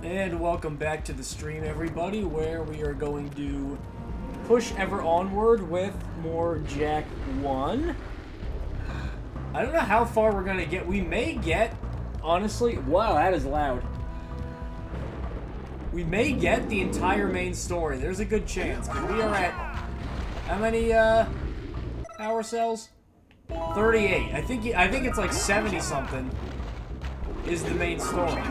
And welcome back to the stream, everybody, where we are going to push ever onward with more Jak 1. I don't know how far we're going to get. We may get, honestly... Wow, that is loud. We may get the entire main story. There's a good chance, because we are at... How many, power cells? 38. I think it's like 70-something is the main story.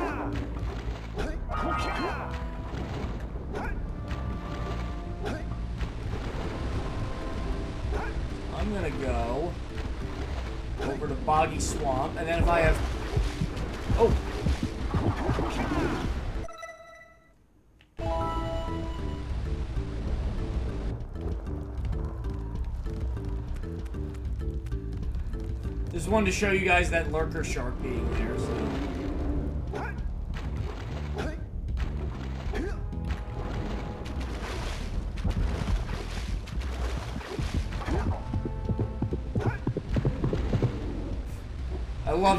I'm gonna go over to Boggy Swamp, and then if I have... Oh! Just wanted to show you guys that lurker shark being there, so...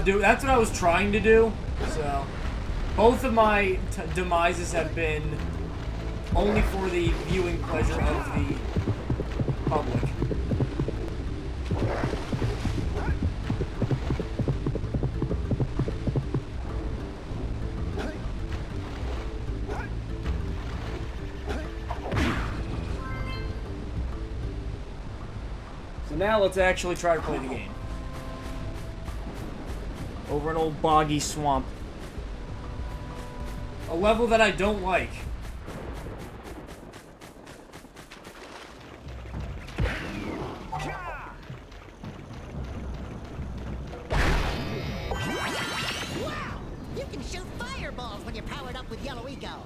That's what I was trying to do. So, both of my demises have been only for the viewing pleasure of the public. So now let's actually try to play the game. Over an old boggy swamp. A level that I don't like. Wow! You can shoot fireballs when you're powered up with Yellow Eco.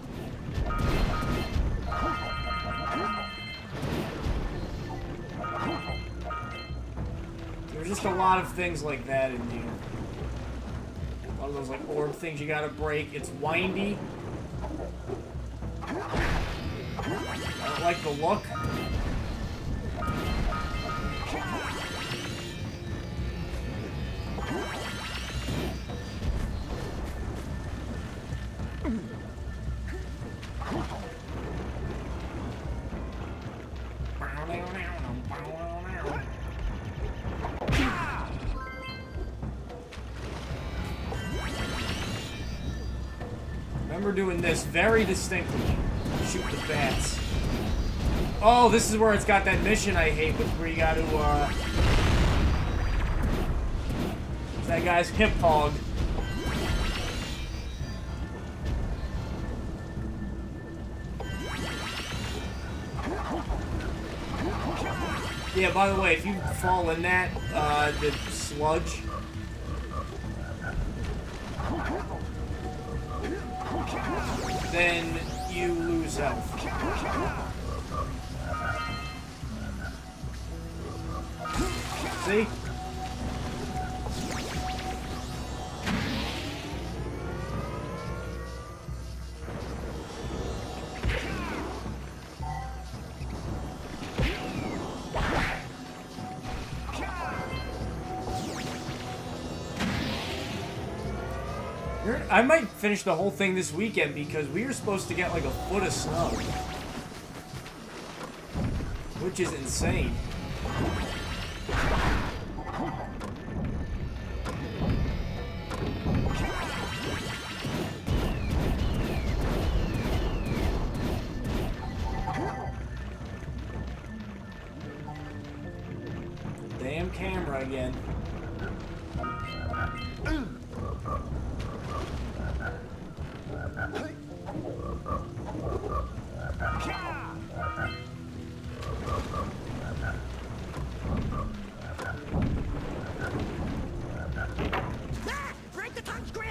There's just a lot of things like that in here. A lot of those, like, orb things you gotta break. It's windy. I don't like the look. Remember doing this very distinctly. Shoot the bats. Oh, this is where it's got that mission I hate, with where you gotta, that guy's hip hog. Yeah, by the way, if you fall in that, the sludge... then you lose health. See? I might finish the whole thing this weekend because we were supposed to get like a foot of snow. Which is insane. Damn camera again. Break the tongue grip!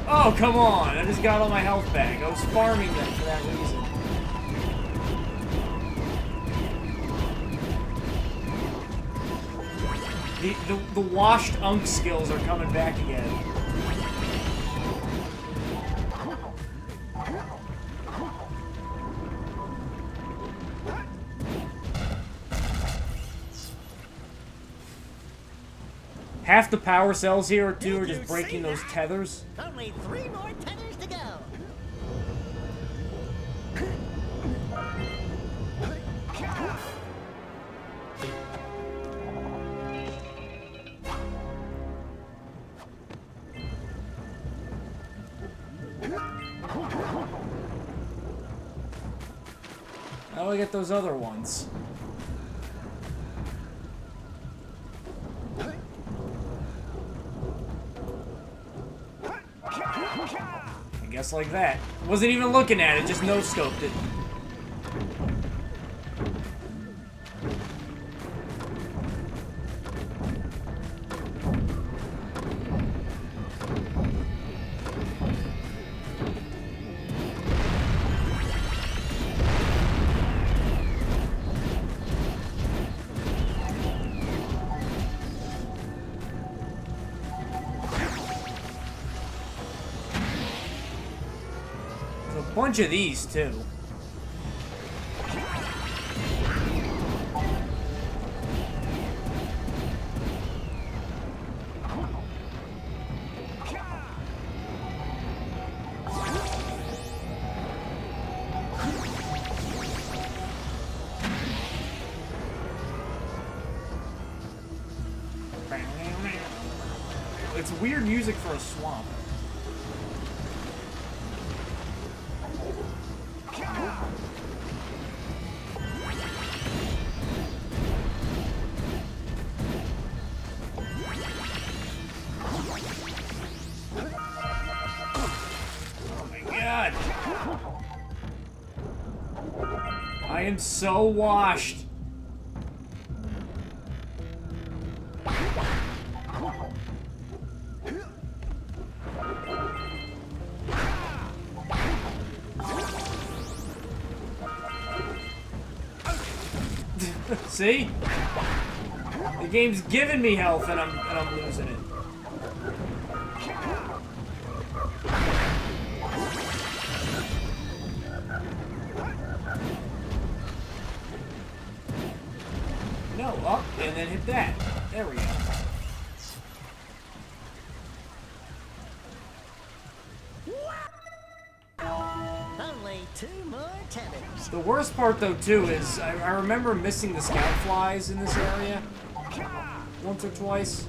Oh, come on! I just got all my health back. I was farming them for that reason. The washed unk skills are coming back again. Half the power cells here, too, are just breaking those tethers. Only 3 more tethers to go. How do I get those other ones? I guess like that. Wasn't even looking at it, just no-scoped it. Bunch of these too. It's weird music for a swamp. I am so washed. See? The game's giving me health and I'm losing it. No, up and then hit that. There we go. Only 2 more tethers. The worst part though too is I remember missing the scout flies in this area once or twice.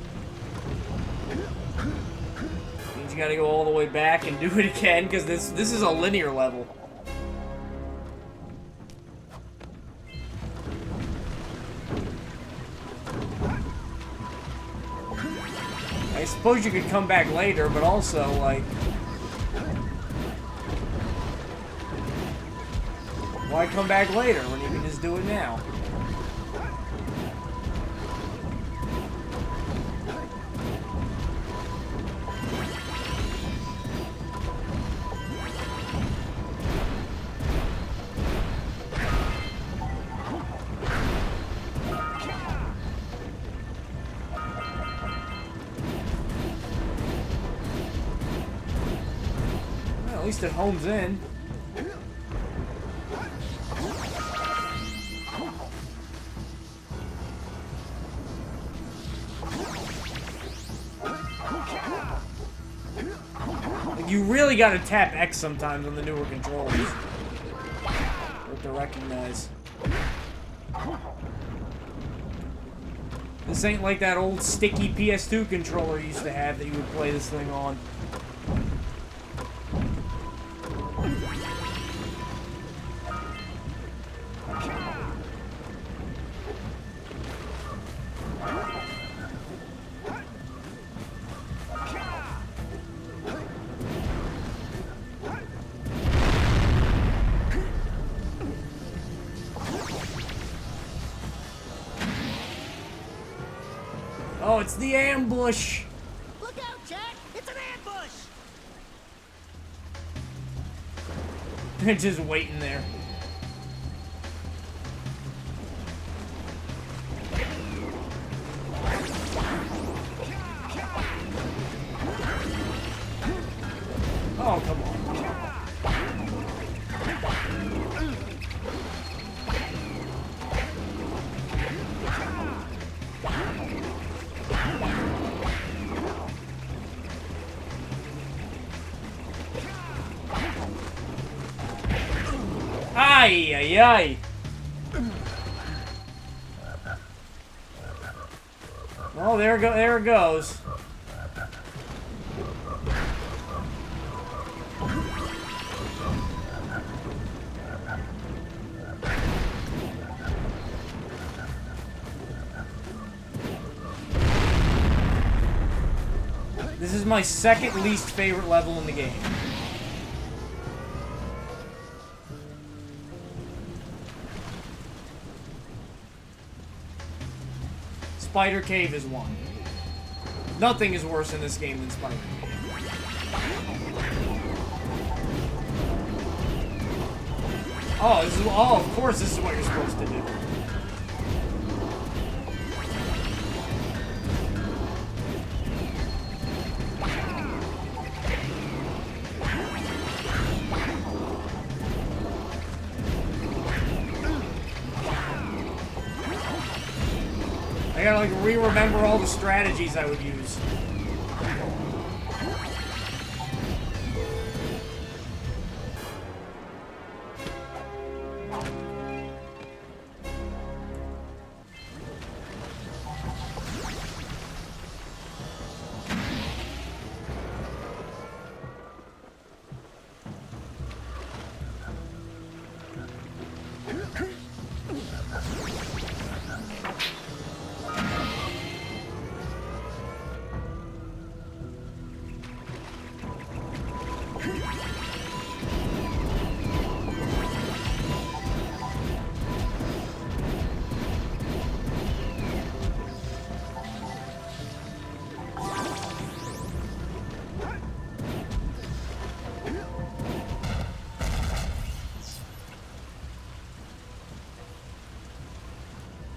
Means you gotta go all the way back and do it again because this is a linear level. I suppose you could come back later, but also, like... why come back later when you can just do it now? At least it homes in. Like, you really gotta tap X sometimes on the newer controllers to recognize. This ain't like that old sticky PS2 controller you used to have that you would play this thing on. Oh, it's the ambush! Look out, Jack! It's an ambush! Just waiting there. Oh, come on. Ay, ay, ay. Oh, there it goes. This is my second least favorite level in the game. Spider Cave is one. Nothing is worse in this game than Spider Cave. Oh, of course this is what you're supposed to do. I gotta, like, re-remember all the strategies I would use.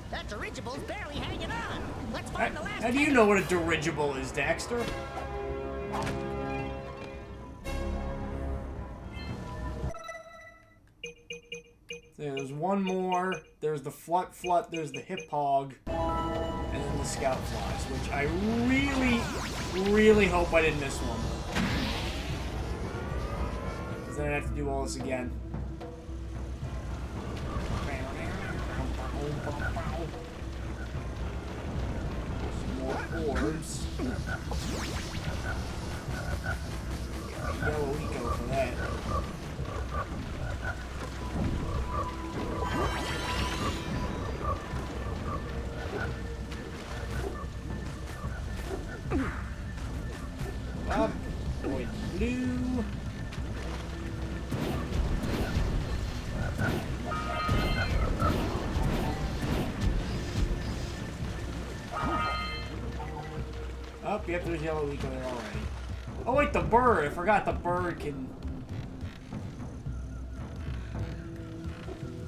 That dirigible's barely hanging on. Let's find the last. How do you know what a dirigible is, Daxter? There's one more. There's the flut, there's the hip hog, and then the scout flies, which I really, really hope I didn't miss one. Because then I'd have to do all this again. Some more orbs. Yellow eco for that. Up, void blue. Oh, yep, there's yellow eco there already. Oh wait, the bird. I forgot the bird can.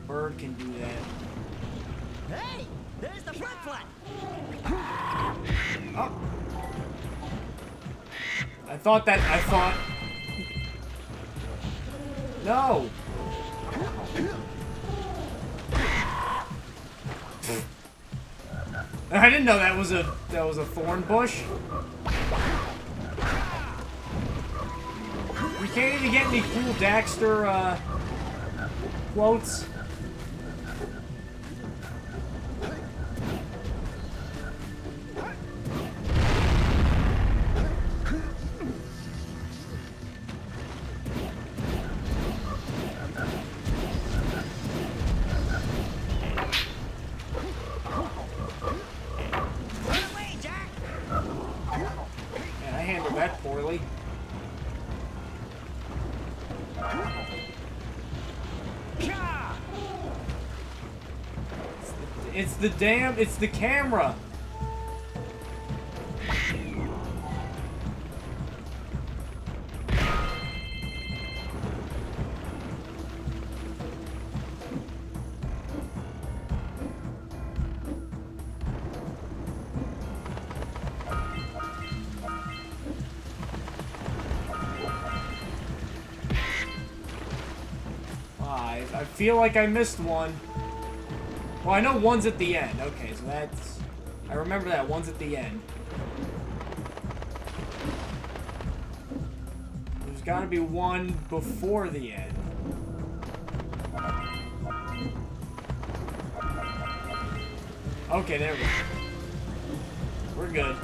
Bird can do that. Hey, there's the flut. Oh. I thought. No. I didn't know that was a thorn bush. We can't even get any cool Daxter quotes. Poorly. It's the camera. I feel like I missed one. Well, I know one's at the end. Okay, so that's... I remember that. One's at the end. There's got to be one before the end. Okay, there we go. We're good.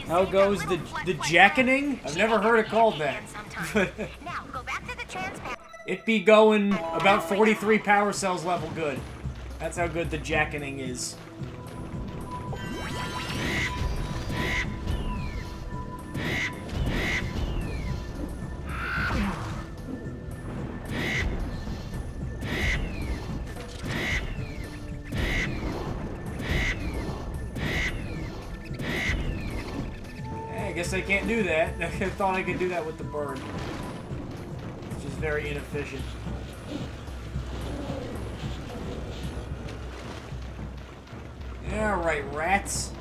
How goes the jackening? I've never heard it called that. Now, go back to the transpath. It be going about 43 power cells level good. That's how good the jackening is. I guess I can't do that. I thought I could do that with the bird. Which is very inefficient. Alright, rats.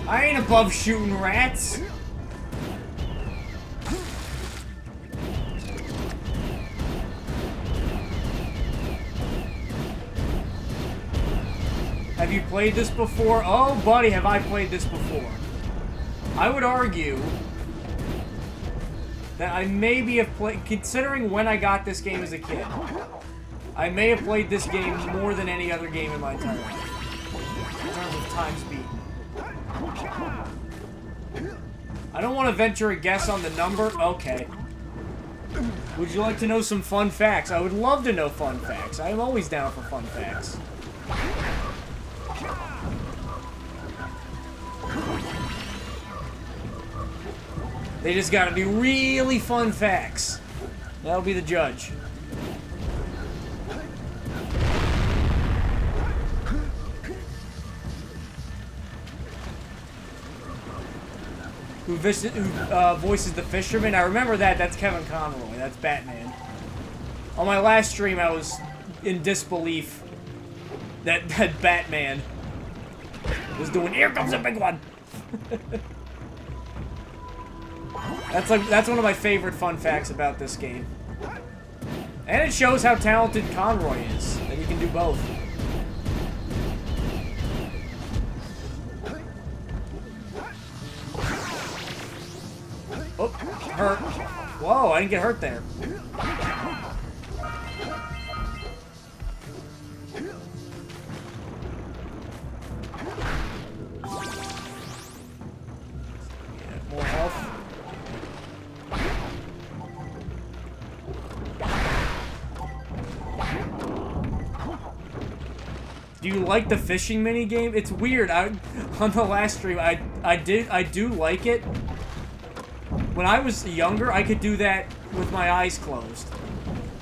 I ain't above shooting rats. Have you played this before? Oh, buddy, have I played this before? I would argue that I maybe have played, considering when I got this game as a kid, I may have played this game more than any other game in my entire life, in terms of times beaten. I don't want to venture a guess on the number. Okay. Would you like to know some fun facts? I would love to know fun facts. I am always down for fun facts. They just gotta be really fun facts. That'll be the judge. Who voices the fisherman? I remember that. That's Kevin Conroy. That's Batman. On my last stream, I was in disbelief that Batman was doing, "Here comes a big one." That's one of my favorite fun facts about this game. And it shows how talented Conroy is, that he can do both. Oh, hurt. Whoa, I didn't get hurt there. Yeah, more health. Do you like the fishing mini game? It's weird. On the last stream, I do like it. When I was younger, I could do that with my eyes closed.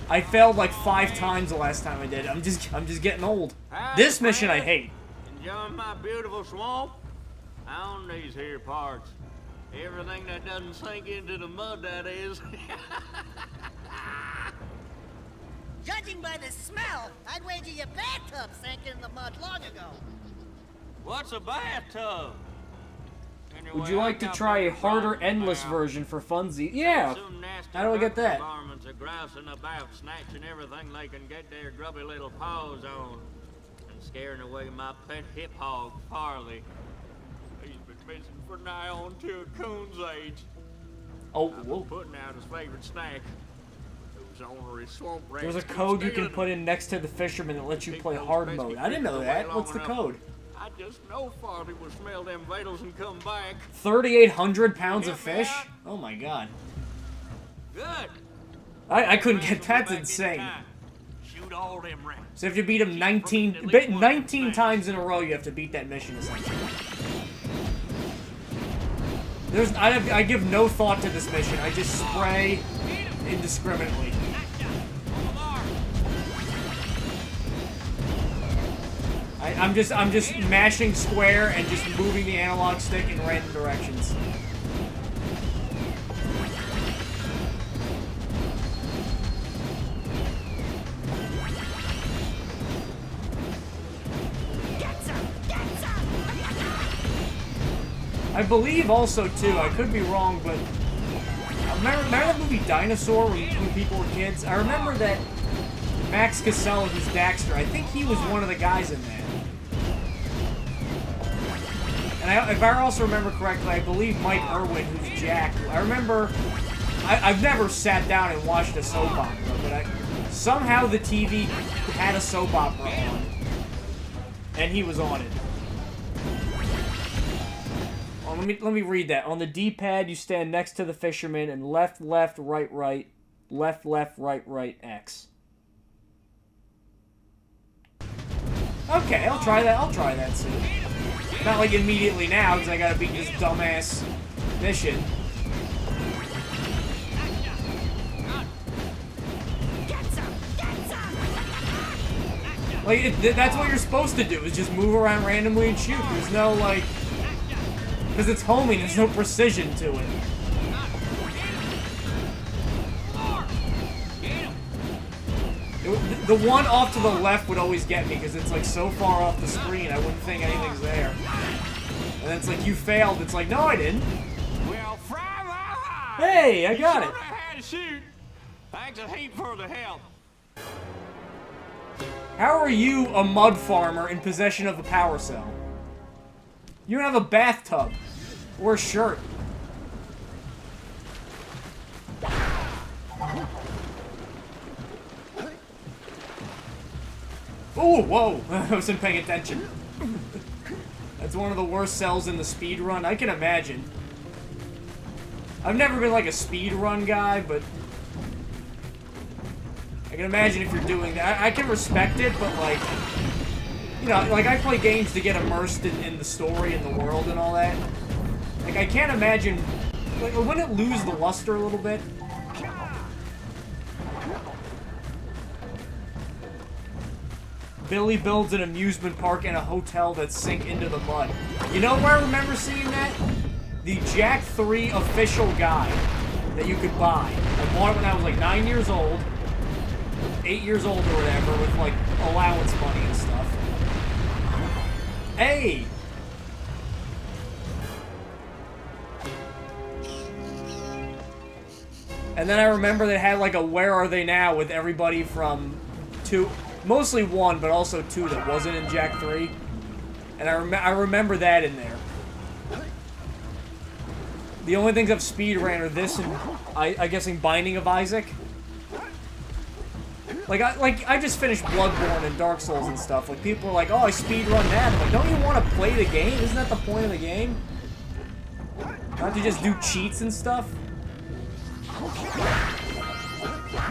I failed like 5 times the last time I did it. I'm just getting old. This mission I hate. Enjoying my beautiful swamp? On these here parts. Everything that doesn't sink into the mud, that is. Judging by the smell, I'd wager your bathtub sank in the mud long ago. What's a bathtub? Anyway, Would you like to try a harder, endless version for funsies? Yeah. How do I get that? Varmints are grousing about, snatching everything they can get their grubby little paws on, and scaring away my pet hip hog, Farley. He's been missing for nigh on to a coon's age. Oh, I've whoa. been putting out his favorite snack. Those ornery swamp rats. There's a keep code you can stealing put in next to the fisherman that lets you Keep play those hard pesky mode. I didn't know creatures that. away What's the long enough. code? I just know Farley will smell them vitals and come back. 3,800 pounds of Help me fish? out. Oh my god. Good. I couldn't Rats get, will be that's back insane. anytime. Shoot all them rats. So if you beat him 19 times in a row, you have to beat that mission essentially. I give no thought to this mission. I just spray indiscriminately. I'm just mashing square and just moving the analog stick in random directions. I believe also too, I could be wrong, but remember that movie Dinosaur when people were kids? I remember that Max Casella, who's Daxter, I think he was one of the guys in that. And if I also remember correctly, I believe Mike Irwin, who's Jack. I remember, I've never sat down and watched a soap opera, but somehow the TV had a soap opera on, and he was on it. Oh, let me read that. On the D-pad, you stand next to the fisherman, and left, left, right, right, left, left, right, right, X. Okay, I'll try that. I'll try that soon. Not like immediately now, because I gotta beat this dumbass mission. Like, that's what you're supposed to do, is just move around randomly and shoot. There's no, like... Because it's homing, there's no precision to it. The one off to the left would always get me, because it's like so far off the screen, I wouldn't think anything's there. And then it's like, you failed. It's like, no, I didn't. Well, hey, I got it. Had to shoot. Thanks a heap for the help. How are you, a mud farmer, in possession of a power cell? You don't have a bathtub. Or a shirt. Oh, whoa! I wasn't paying attention. That's one of the worst cells in the speed run. I can imagine. I've never been like a speed run guy, but I can imagine if you're doing that. I can respect it, but like, you know, like I play games to get immersed in the story and the world and all that. Like I can't imagine, like, wouldn't it lose the luster a little bit? Billy builds an amusement park and a hotel that sink into the mud. You know where I remember seeing that? The Jak 3 official guide that you could buy. I bought it when I was like 9 years old, 8 years old or whatever, with like allowance money and stuff. Hey! And then I remember they had like a Where Are They Now with everybody from 2... Mostly 1, but also 2 that wasn't in Jak 3. And I remember that in there. The only things I've speed ran are this and, I guessing, Binding of Isaac. Like I just finished Bloodborne and Dark Souls and stuff. Like, people are like, oh, I speed run that. I'm like, don't you want to play the game? Isn't that the point of the game? Not to just do cheats and stuff?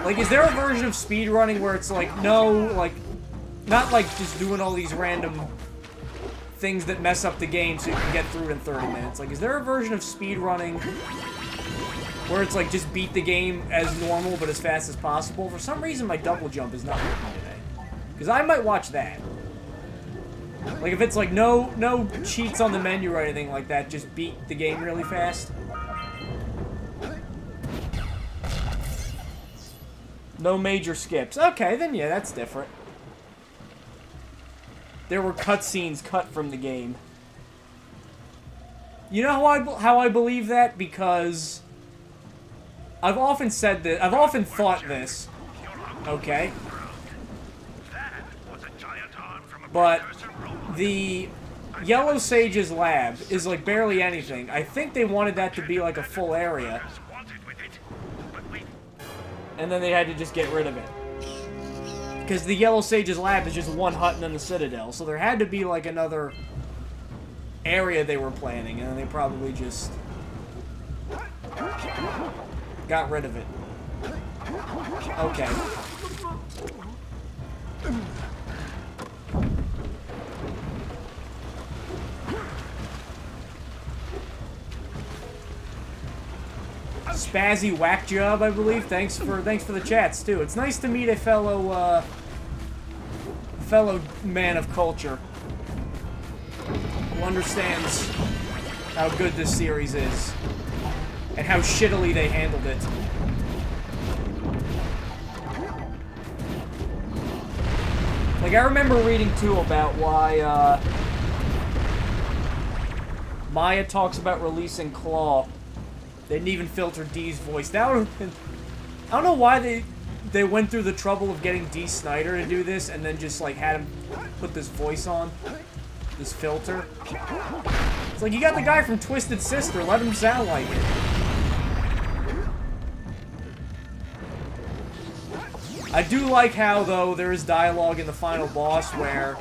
Like, is there a version of speedrunning where it's like, no, like, not like just doing all these random things that mess up the game so you can get through it in 30 minutes? Like, is there a version of speedrunning where it's like, just beat the game as normal but as fast as possible? For some reason, my double jump is not working today. Because I might watch that. Like, if it's like, no cheats on the menu or anything like that, just beat the game really fast. No major skips. Okay, then yeah, that's different. There were cutscenes cut from the game. You know how I believe that? Because I've often said that. I've often thought this. Okay. But the Yellow Sage's lab is like barely anything. I think they wanted that to be like a full area. And then they had to just get rid of it. Because the Yellow Sage's lab is just one hut and then the Citadel. So there had to be like another area they were planning. And then they probably just got rid of it. Okay. Spazzy Whack Job, I believe. Thanks for the chats too. It's nice to meet a fellow fellow man of culture who understands how good this series is and how shittily they handled it. Like, I remember reading, too, about why, Maya talks about releasing Claw. They didn't even filter Dee's voice. That would have been... I don't know why they went through the trouble of getting Dee Snider to do this and then just, like, had him put this voice on. This filter. It's like, you got the guy from Twisted Sister. Let him sound like it. I do like how, though, there is dialogue in the final boss where...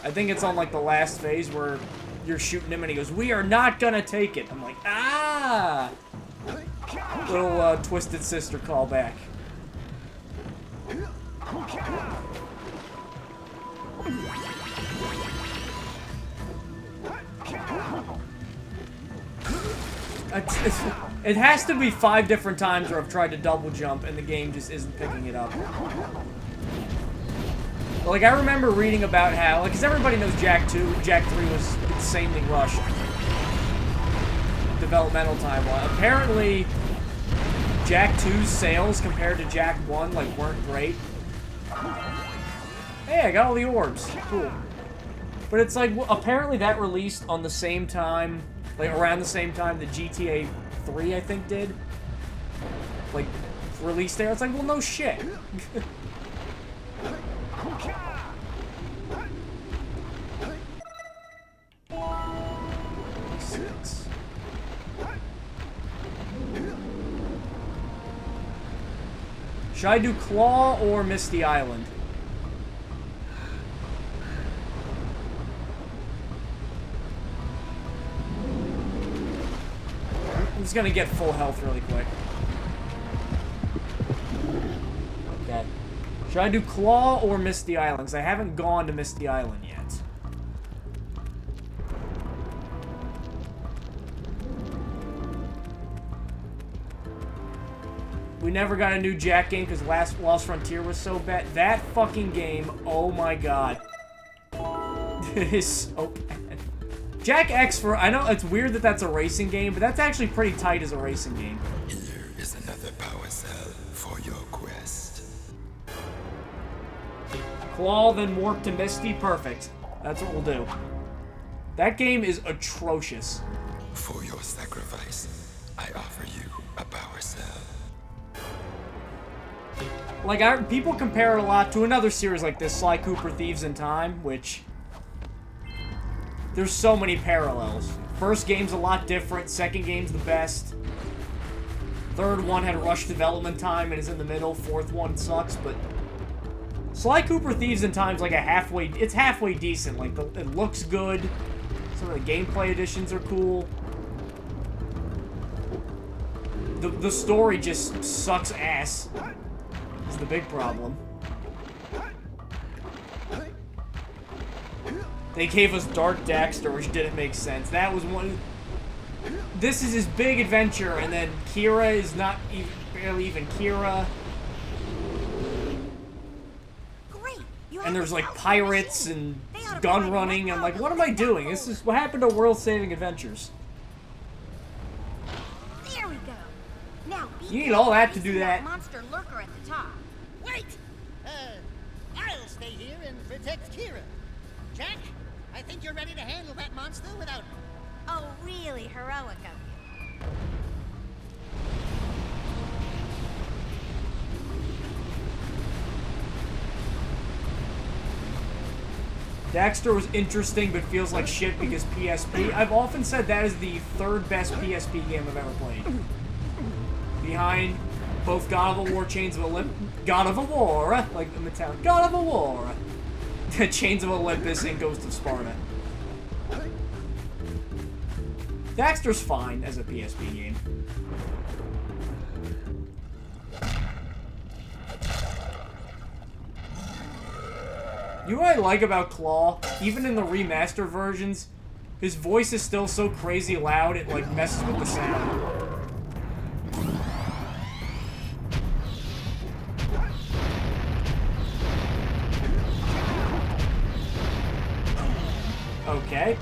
I think it's on, like, the last phase where you're shooting him and he goes, "We are not gonna take it." I'm like, ah! Little, Twisted Sister callback. It has to be 5 different times where I've tried to double jump and the game just isn't picking it up. Like, I remember reading about how, like, because everybody knows Jak 2, Jak 3 was insanely rushed. Developmental timeline. Apparently, Jak 2's sales compared to Jak 1, like, weren't great. Hey, I got all the orbs. Cool. But it's like, well, apparently that released on the same time, like, around the same time that GTA 3, I think, did. Like, release there. It's like, well, no shit. Should I do Claw or Misty Island? I'm just gonna get full health really quick. Okay. Should I do Claw or Misty Island? Because I haven't gone to Misty Island yet. We never got a new Jak game because Lost Frontier was so bad. That fucking game, oh my god. It is so bad. Jak X for... I know it's weird that that's a racing game, but that's actually pretty tight as a racing game. Here is another power cell for your quest. Claw, then warp to Misty. Perfect. That's what we'll do. That game is atrocious. For your sacrifice, I offer you a power cell. Like, people compare it a lot to another series like this, Sly Cooper Thieves in Time, which... There's so many parallels. First game's a lot different, second game's the best. Third one had rushed development time and is in the middle, fourth one sucks, but... Sly Cooper Thieves in Time's like a halfway... It's halfway decent, like, it looks good. Some of the gameplay additions are cool. The story just sucks ass. Is the big problem. They gave us Dark Daxter, which didn't make sense. That was one... This is his big adventure, and then Kira is not even, barely even Kira. Great. And there's like pirates and gun running. I'm like, what am I doing? This is what happened to world-saving adventures. There we go. Now, You need all that to do that. Monster lurker at the top. Wait! I'll stay here and protect Kira. Jak, I think you're ready to handle that monster without me. Oh, really heroic of you. Daxter was interesting, but feels like shit because PSP. I've often said that is the third best PSP game I've ever played. Behind both God of War, Chains of Olympus, God of War, like the metallic, God of War, Chains of Olympus, and Ghost of Sparta. Daxter's fine as a PSP game. You know what I like about Claw? Even in the remaster versions, his voice is still so crazy loud it like messes with the sound. Okay.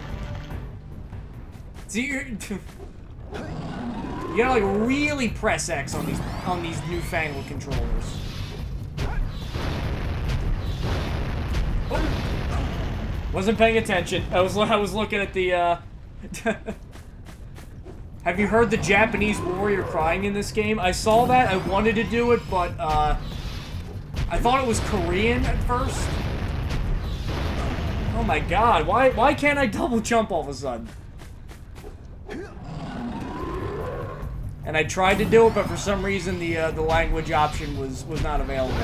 See, you gotta like really press X on these newfangled controllers. Oh. Wasn't paying attention. I was looking at the Have you heard the Japanese warrior crying in this game? I saw that. I wanted to do it, but I thought it was Korean at first. Oh my god! Why can't I double jump all of a sudden? And I tried to do it, but for some reason the language option was not available.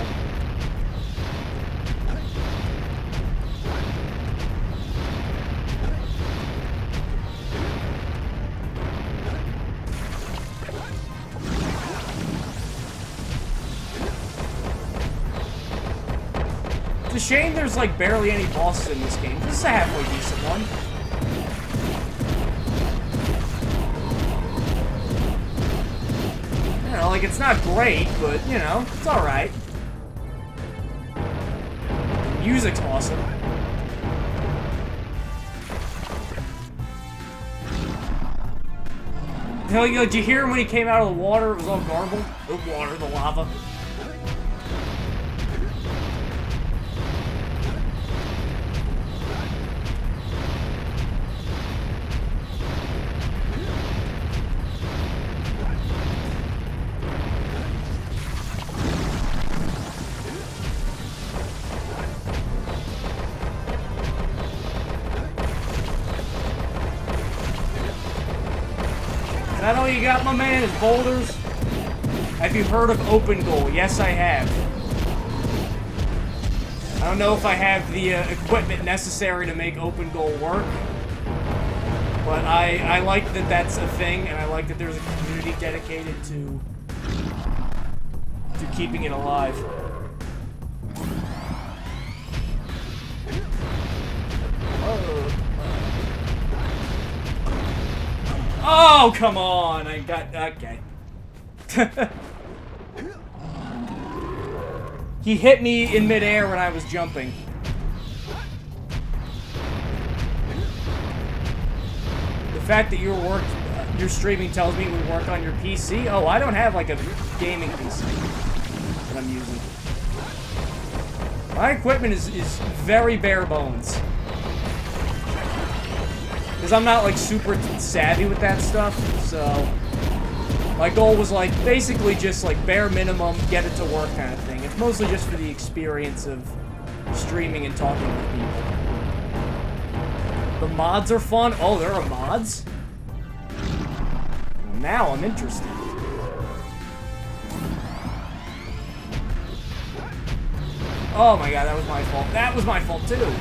It's a shame there's like barely any bosses in this game. This is a halfway decent one. You know, like it's not great, but you know, it's alright. Music's awesome. You know, did you hear him when he came out of the water? It was all garbled. The water, the lava. Is that all you got, my man, is boulders? Have you heard of open goal? Yes, I have. I don't know if I have the equipment necessary to make open goal work, but I like that that's a thing, and I like that there's a community dedicated to keeping it alive. Oh, come on! I got... okay. He hit me in midair when I was jumping. The fact that your streaming tells me it would work on your PC? Oh, I don't have like a gaming PC that I'm using. My equipment is very bare bones. Because I'm not like super savvy with that stuff, so my goal was like basically just like bare minimum, get it to work kind of thing. It's mostly just for the experience of streaming and talking with people. The mods are fun. Oh, there are mods? Well, now I'm interested. Oh my god, that was my fault. That was my fault too.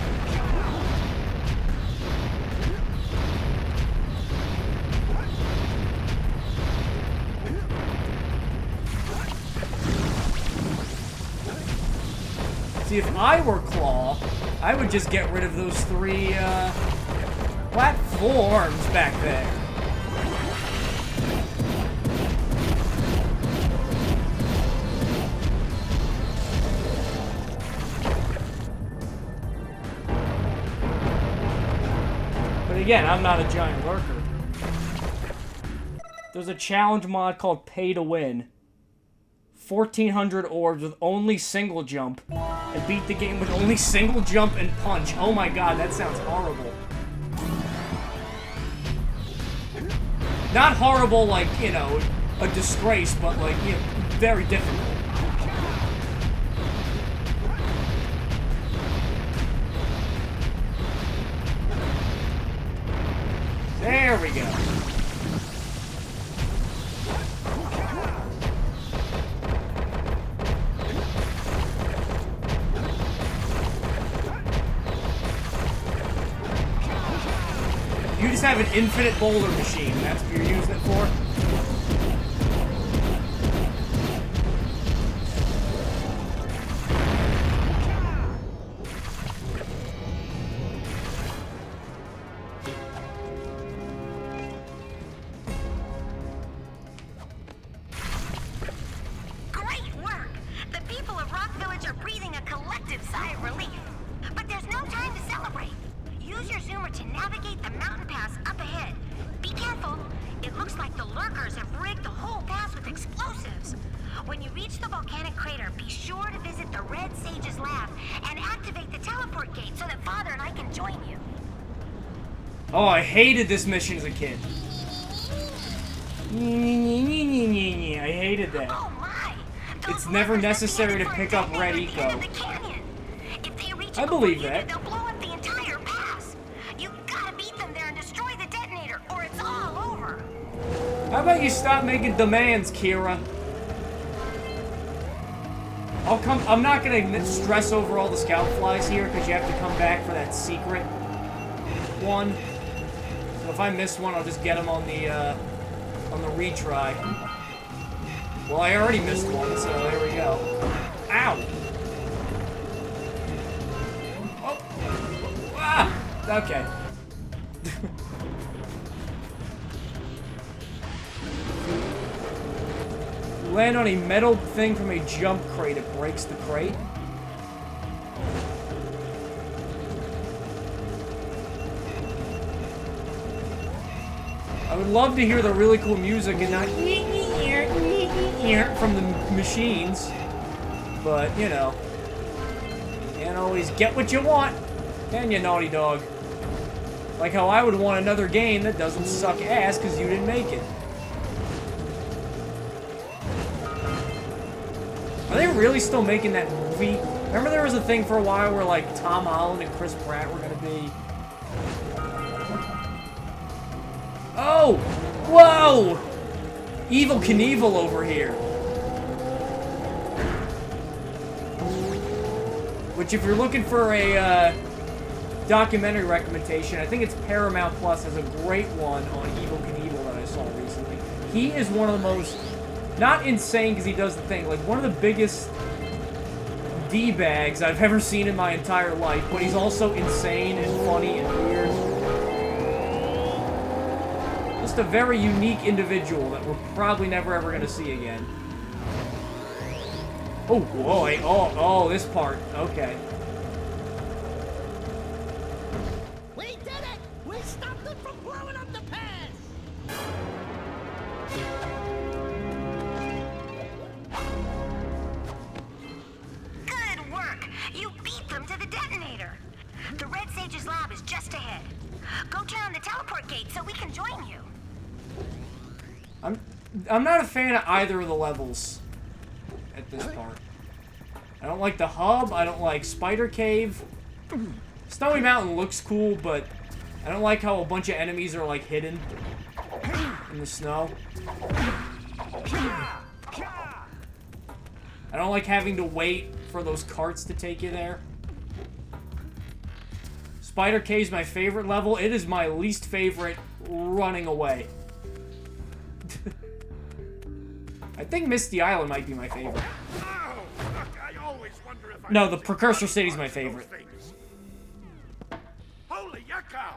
See, if I were Claw, I would just get rid of those 3 platforms back there. But again, I'm not a giant lurker. There's a challenge mod called Pay to Win. 1,400 orbs with only single jump, and beat the game with only single jump and punch. Oh my god, that sounds horrible. Not horrible like, you know, a disgrace, but like, you know, very difficult. There we go. You just have an infinite boulder machine, and that's what you're using it for? Great work! The people of Rock Village are breathing a collective sigh of relief. But there's no time to celebrate. Use your zoomer to Navigate the mountain pass up ahead. Be careful. It looks like the lurkers have rigged the whole pass with explosives. When you reach the volcanic crater, be sure to visit the Red Sage's lab and activate the teleport gate so that Father and I can join you. Oh, I hated this mission as a kid. I hated that. Oh my! It's never necessary to pick up Red Eco. I believe that. They'll blow up the entire pass. You gotta beat them there and destroy the detonator, or it's all over. How about you stop making demands, Kira? I'm not gonna stress over all the scout flies here because you have to come back for that secret one. So if I miss one, I'll just get them on the retry. Well, I already missed one, so there we go. Ow! Oh! Ah! Okay. You land on a metal thing from a jump crate, it breaks the crate. I would love to hear the really cool music and not from the machines, but you know, can't always get what you want, can you, Naughty Dog? Like how I would want another game that doesn't suck ass because you didn't make it. Are they really still making that movie? Remember there was a thing for a while where like Tom Holland and Chris Pratt were gonna be... Oh! Whoa! Evil Knievel over here. Which, if you're looking for a documentary recommendation, I think it's Paramount Plus has a great one on Evil Knievel that I saw recently. He is one of the most, not insane because he does the thing, like one of the biggest D-bags I've ever seen in my entire life, but he's also insane and funny and weird. Just a very unique individual that we're probably never ever going to see again. Oh, boy. Oh, this part. Okay. We did it! We stopped them from blowing up the pass! Good work! You beat them to the detonator. The Red Sage's lab is just ahead. Go turn on the teleport gate so we can join you. I'm not a fan of either of the levels at this part. I don't like the hub, I don't like Spider Cave. Snowy Mountain looks cool, but I don't like how a bunch of enemies are like hidden in the snow. I don't like having to wait for those carts to take you there. Spider Cave's my favorite level. It is my least favorite running away. I think Misty Island might be my favorite. No, the Precursor City's my favorite. Holy yakkow!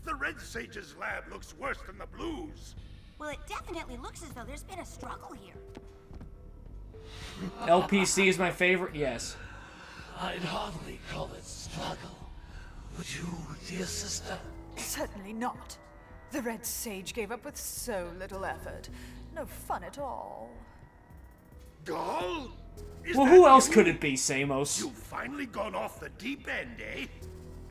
The Red Sage's lab looks worse than the Blues. Well, it definitely looks as though there's been a struggle here. LPC is my favorite, yes. I'd hardly call it struggle. Would you, dear sister? Certainly not. The Red Sage gave up with so little effort. No fun at all. Gall? Well, who else could it be, Samos? You've finally gone off the deep end, eh?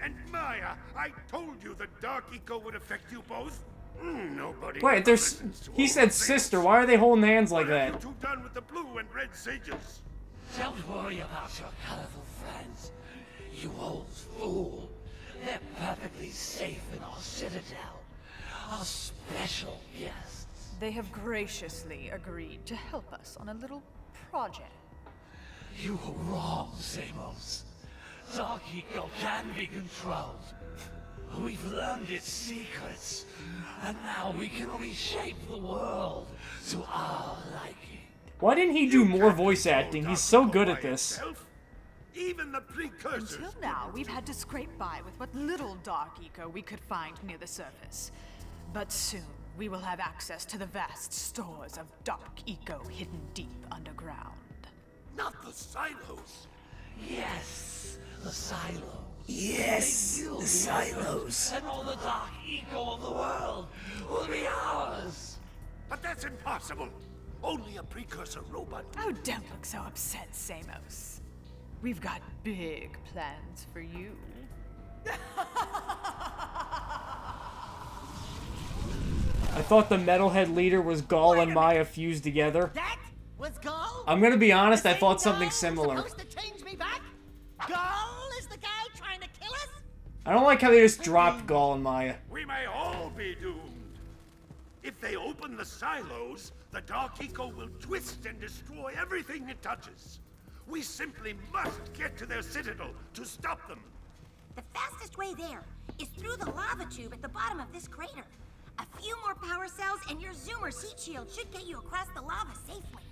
And Maya, I told you the Dark Eco would affect you both. Nobody. Wait, there's... He said sister. Why are they holding hands like that? You two done with the Blue and Red Sages? Don't worry about your colorful friends. You old fool. They're perfectly safe in our citadel. Our special guests. They have graciously agreed to help us on a little project. You were wrong, Samos. Dark Eco can be controlled. We've learned its secrets, and now we can reshape the world to our liking. Why didn't he do more voice acting? He's so good at this. Even the precursors. Until now, we've had to scrape by with what little Dark Eco we could find near the surface. But soon, we will have access to the vast stores of Dark Eco hidden deep underground. Not the silos. Yes, the silos. Yes, the silos. And all the dark eco of the world will be ours. But that's impossible. Only a precursor robot. Oh, don't look so upset, Samos. We've got big plans for you. I thought the metalhead leader was Gaul and Maya fused together. That was Gaul? I'm gonna be honest, The I same thought something Gaul similar. supposed to change me back? Gaul is the guy trying to kill us? I don't like how they just dropped Gaul and Maya. We may all be doomed. If they open the silos, the Dark Eco will twist and destroy everything it touches. We simply must get to their citadel to stop them. The fastest way there is through the lava tube at the bottom of this crater. A few more power cells and your Zoomer heat shield should get you across the lava safely.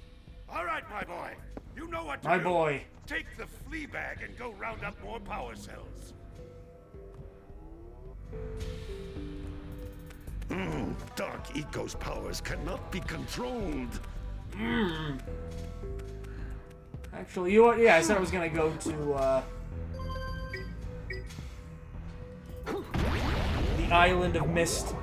All right, my boy. You know what to My do. boy. Take the flea bag and go round up more power cells. Dark Eco's powers cannot be controlled. Actually, you know what? Yeah, I said I was gonna go to, the island of Mist.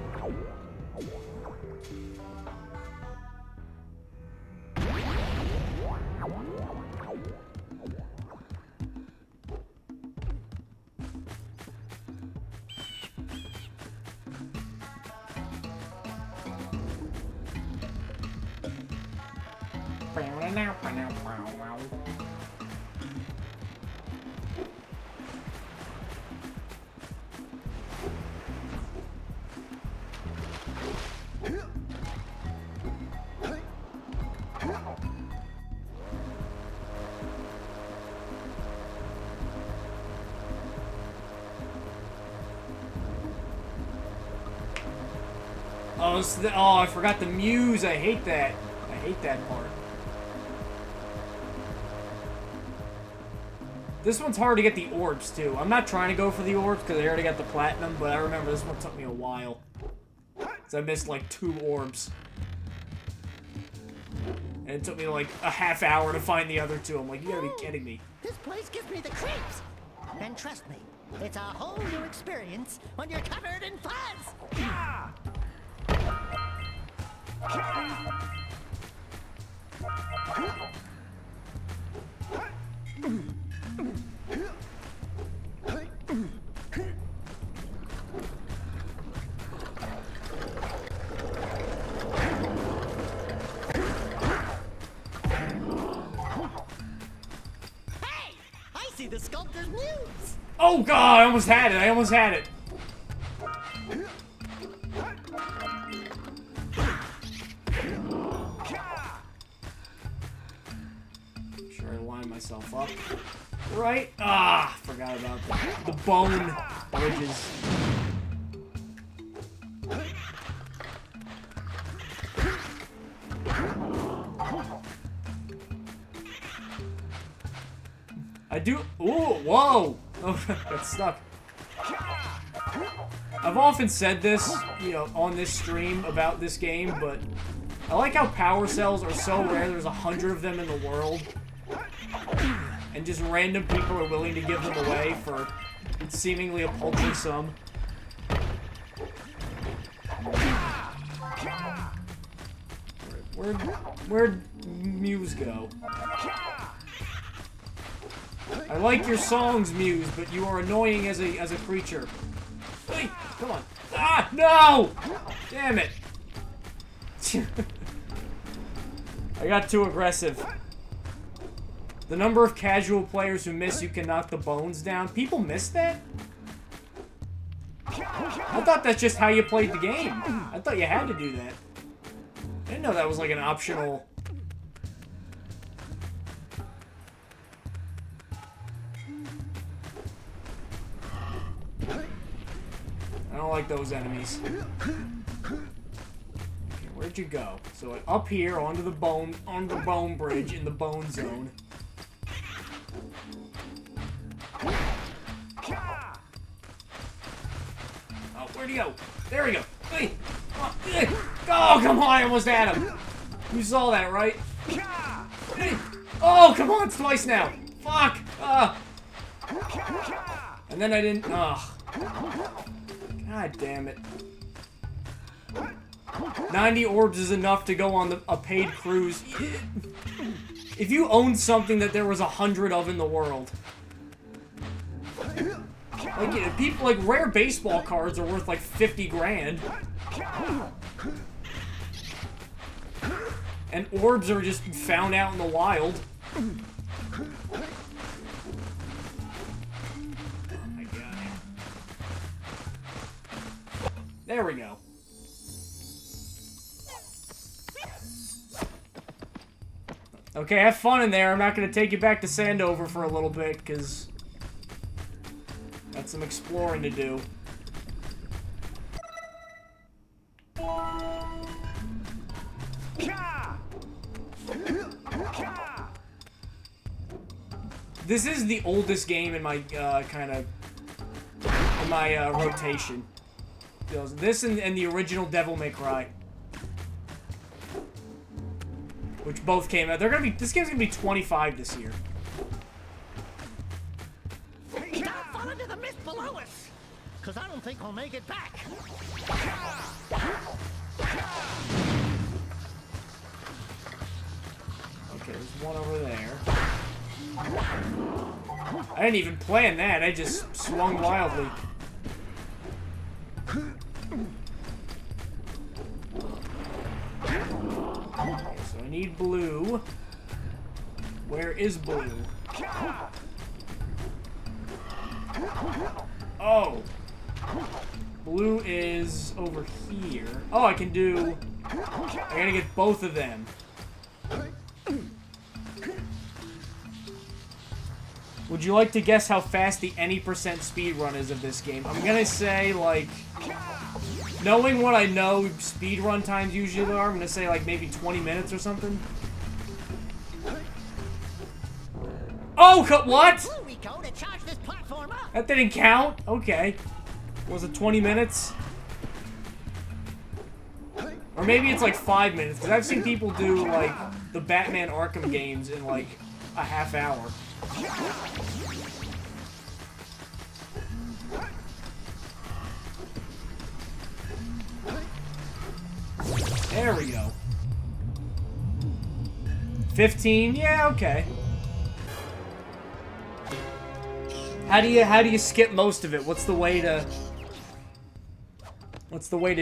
Oh, I forgot the muse. I hate that. I hate that part. This one's hard to get the orbs, too. I'm not trying to go for the orbs because I already got the platinum, but I remember this one took me a while. Because I missed, like, 2 orbs. And it took me, like, a half hour to find the other 2. I'm like, you gotta be kidding me. This place gives me the creeps. And trust me, it's a whole new experience when you're covered in fuzz. Hey! I see the sculptor's muse! Oh, God! I almost had it. I almost had it. Sure, I line myself up. Right? Ah, forgot about the bone bridges. I do. Ooh, whoa! Oh, got stuck. I've often said this, you know, on this stream about this game, but I like how power cells are so rare. There's 100 of them in the world, and just random people are willing to give them away for seemingly a paltry sum. Where'd Muse go? I like your songs, Muse, but you are annoying as a creature. Hey, come on. Ah, no! Damn it. I got too aggressive. The number of casual players who miss you can knock the bones down. People miss that? I thought that's just how you played the game. I thought you had to do that. I didn't know that was like an optional... I don't like those enemies. Okay, where'd you go? So up here onto the bone bridge in the bone zone. Oh, where'd he go? There we go. Hey, oh, come on! I almost had him. You saw that, right? Hey. Oh, come on! It's twice now. Fuck! I And then I didn't... Ugh. God damn it. 90 orbs is enough to go on a paid cruise. If you owned something that there was 100 of in the world... Like, people, like, rare baseball cards are worth, like, 50 grand. And orbs are just found out in the wild. Oh my god. There we go. Okay, have fun in there. I'm not gonna take you back to Sandover for a little bit, because... got some exploring to do. This is the oldest game in my rotation. This and the original Devil May Cry, which both came out. This game's gonna be 25 this year. Don't fall into the mist below us, because I don't think we'll make it back. Okay, there's one over there. I didn't even plan that. I just swung wildly. Okay, so I need blue. Where is blue? Oh. Blue is over here. Oh, I can do... I gotta get both of them. Would you like to guess how fast the any percent speed run is of this game? I'm gonna say, like... knowing what I know speed run times usually are, I'm gonna say, like, maybe 20 minutes or something. Oh, what? That didn't count? Okay. Was it 20 minutes? Or maybe it's like 5 minutes, because I've seen people do, like, the Batman Arkham games in, like, a half hour. There we go. 15? Yeah, okay. How do you skip most of it? What's the way to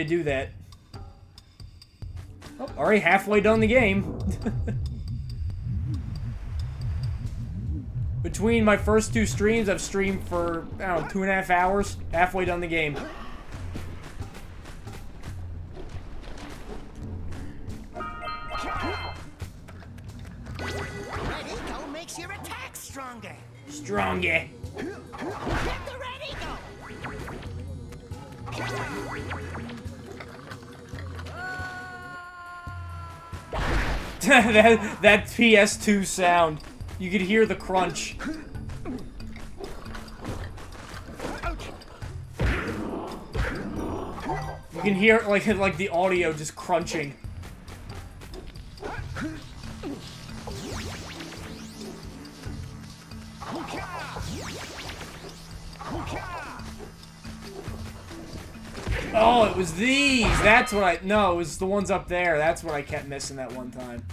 do that? Oh, already halfway done the game. Between my first two streams, I've streamed for, I don't know, 2.5 hours. Halfway done the game. Red Eco makes your attack stronger. Stronger. Get the Red Eco! that PS2 sound. You could hear the crunch. You can hear like the audio just crunching. Oh, it was these! That's what I... No, it was the ones up there. That's what I kept missing that one time.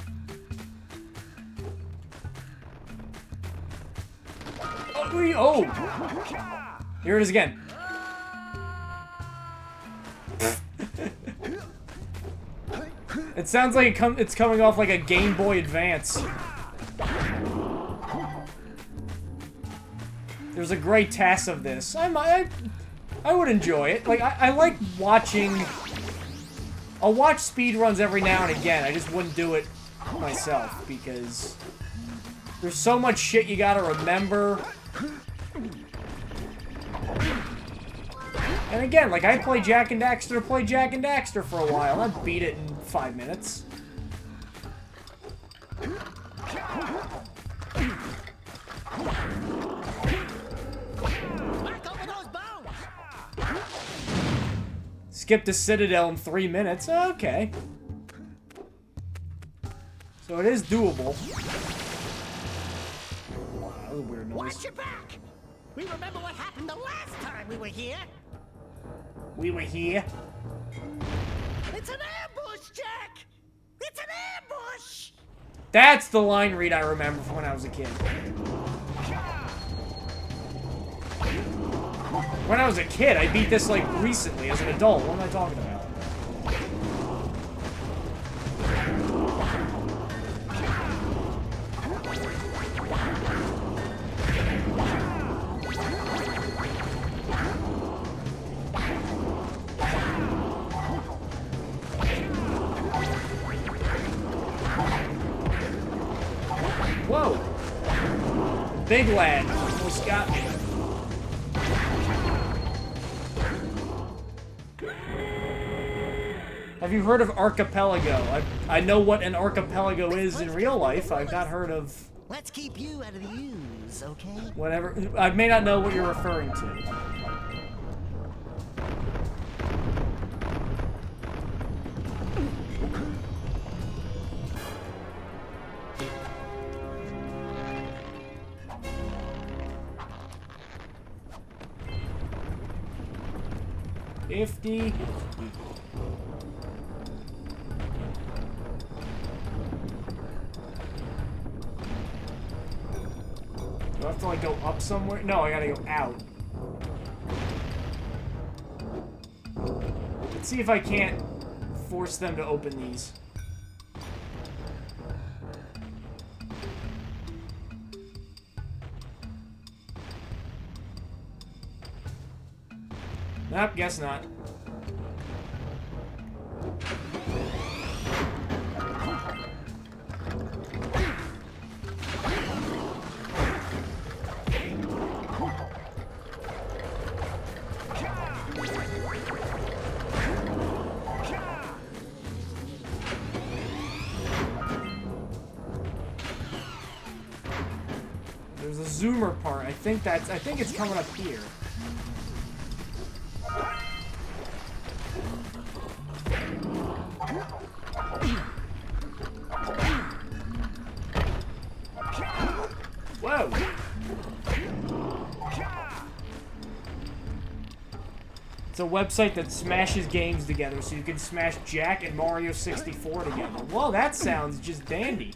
Oh! Here it is again. It sounds like it's coming off like a Game Boy Advance. There's a great TAS of this. I would enjoy it. Like, I like watching... I'll watch speedruns every now and again. I just wouldn't do it myself, because... there's so much shit you gotta remember. And again, like, I played Jak and Daxter for a while. I beat it in 5 minutes. Skipped a Citadel in 3 minutes. Okay. So it is doable. Wow, that was a weird noise. Watch your back! We remember what happened the last time we were here. We were here. It's an ambush, Jack! It's an ambush! That's the line read I remember from when I was a kid. When I was a kid, I beat this like recently as an adult. What am I talking about? Whoa! Big lad almost got me. Have you heard of archipelago? I know what an archipelago is in real life. I've not heard of... Let's keep you out of the news, okay? Whatever. I may not know what you're referring to. $50. Do I have to like go up somewhere? No, I gotta go out. Let's see if I can't force them to open these. Nope, guess not. There's a zoomer part. I think it's coming up here. Whoa! It's a website that smashes games together, so you can smash Jak and Mario 64 together. Well, that sounds just dandy.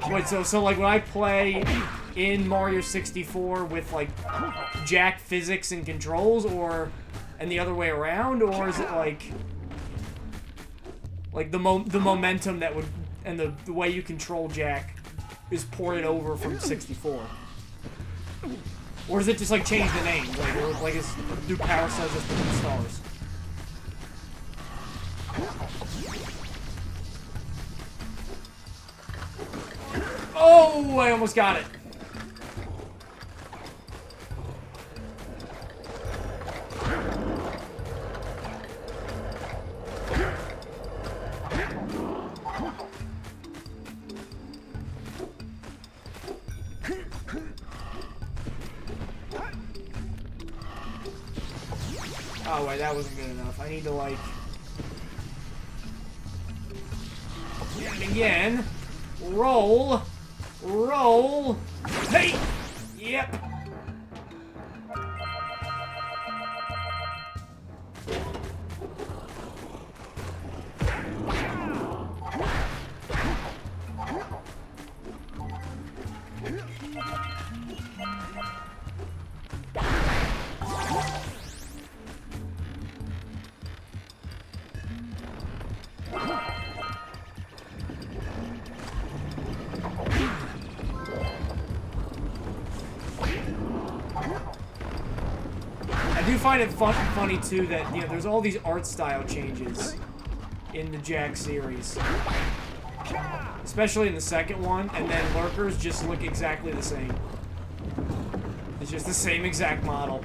Wait, so like when I play in Mario 64 with like Jak physics and controls, and the other way around, or is it like the momentum that would and the way you control Jak is ported over from 64? Or is it just like change the name, like it's do power cells just different stars? Oh, I almost got it. Oh, wait, that wasn't good enough. I need to, like... again. Roll. Roll. Hey! Yep. I do find it funny too that, you know, there's all these art style changes in the Jak series, especially in the second one, and then lurkers just look exactly the same. It's just the same exact model,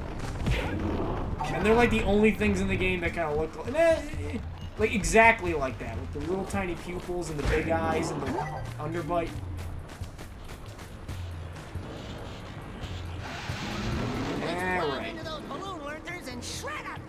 and they're like the only things in the game that kind of look like exactly like that, with the little tiny pupils and the big eyes and the underbite. Alright. Into those balloon lurkers and shred them.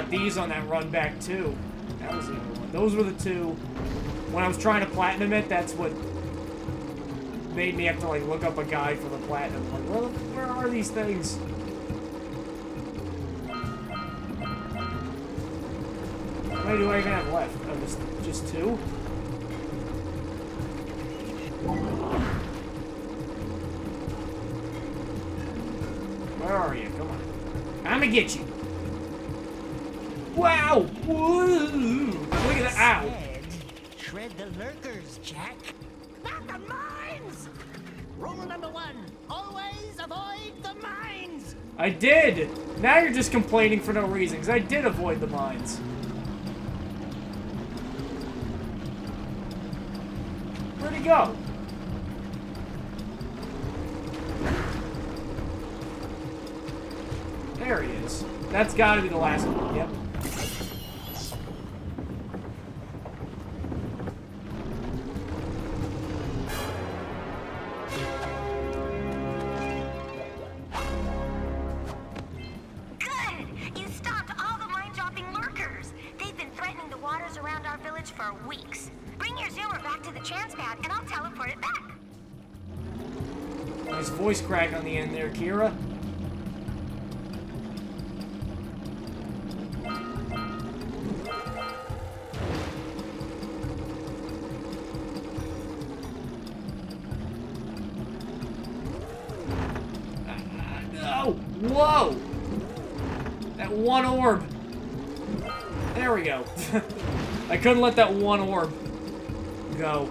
got these on that run back, too. That was the other one. Those were the two. When I was trying to platinum it, that's what made me have to, like, look up a guide for the platinum. Like, where are these things? How many do I even have left? Oh, just two? Where are you? Come on. I'm gonna get you. Wow! Whoa. Look at that. Ow! Shred the lurkers, Jack. Not the mines! Rule number 1, always avoid the mines! I did! Now you're just complaining for no reason, because I did avoid the mines. Where'd he go? There he is. That's gotta be the last one, yep. Good! You stopped all the mine-dropping lurkers. They've been threatening the waters around our village for weeks. Bring your zoomer back to the chance pad, and I'll teleport it back. Nice voice crack on the end there, Kira. No! Whoa! That one orb. There we go. I couldn't let that one orb go.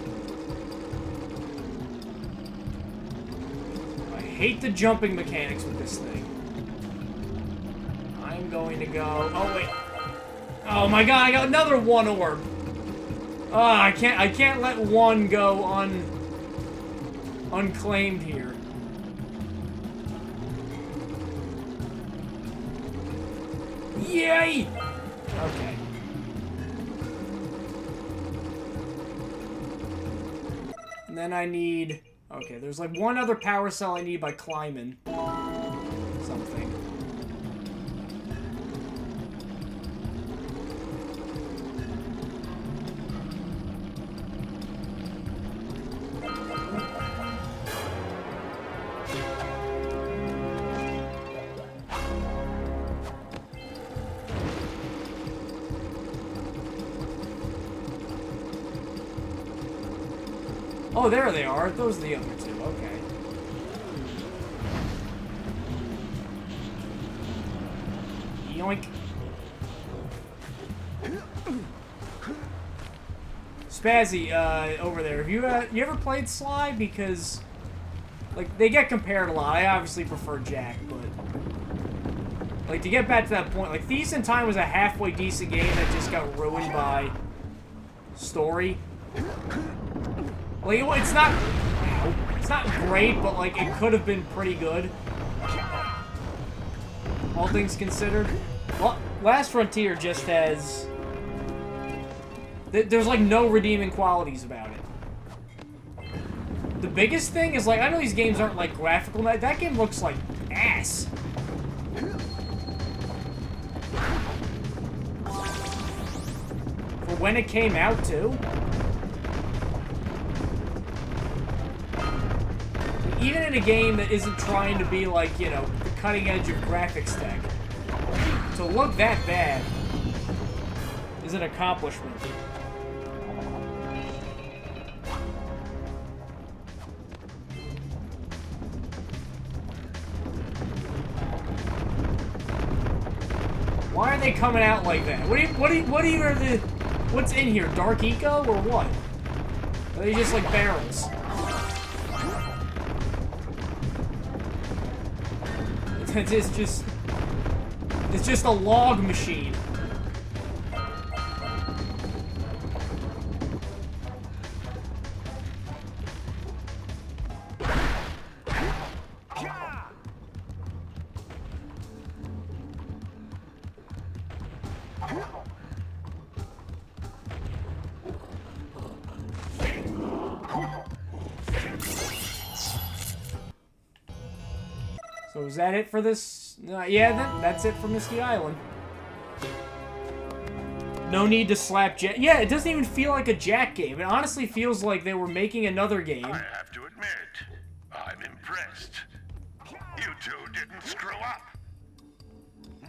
I hate the jumping mechanics with this thing. I'm going to go... Oh, wait. Oh my god, I got another one orb. Oh, I can't let one go unclaimed here. Yay! Okay. And then I need... Okay, there's like one other power cell I need by climbing something. Oh, there they are. Those are the other two. Okay. Yoink. Spazzy, over there. Have you ever played Sly? Because, like, they get compared a lot. I obviously prefer Jak, but... Like, to get back to that point, like, Thieves in Time was a halfway decent game that just got ruined by story. Like, it's not great, but, like, it could have been pretty good. All things considered. Well, Last Frontier just has... There's, like, no redeeming qualities about it. The biggest thing is, like, I know these games aren't, like, graphical. That game looks like ass. For when it came out, too. Even in a game that isn't trying to be like, you know, the cutting edge of graphics tech, to look that bad is an accomplishment. Why are they coming out like that? What's in here? Dark Eco or what? Are they just like barrels? It's just a log machine. So is that it for this? Yeah, that's it for Misty Island. No need to slap Jak. Yeah, it doesn't even feel like a Jak game. It honestly feels like they were making another game. I have to admit, I'm impressed. You two didn't screw up.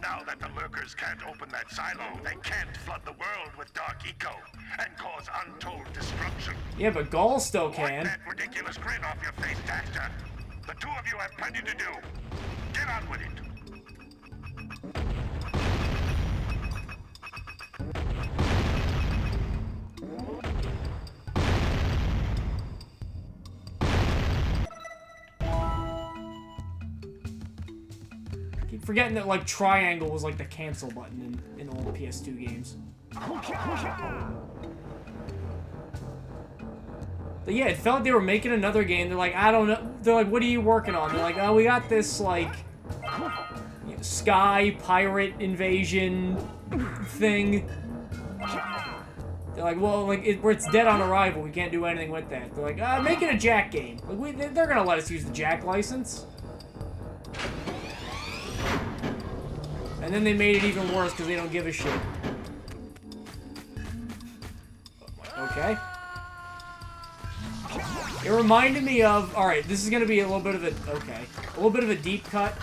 Now that the lurkers can't open that silo, they can't flood the world with dark eco and cause untold destruction. Yeah, but Gaul still Wipe can. that ridiculous grin off your face, Daxter. The two of you have plenty to do. Get on with it. Keep forgetting that, like, triangle was, like, the cancel button in all the PS2 games. But yeah, it felt like they were making another game. They're like, I don't know. They're like, what are you working on? They're like, oh, we got this, like, you know, sky pirate invasion thing. They're like, well, like, it's dead on arrival. We can't do anything with that. They're like, make it a Jak game. Like, they're gonna let us use the Jak license. And then they made it even worse because they don't give a shit. Okay. It reminded me of... Alright, this is going to be a little bit of a... Okay. A little bit of a deep cut.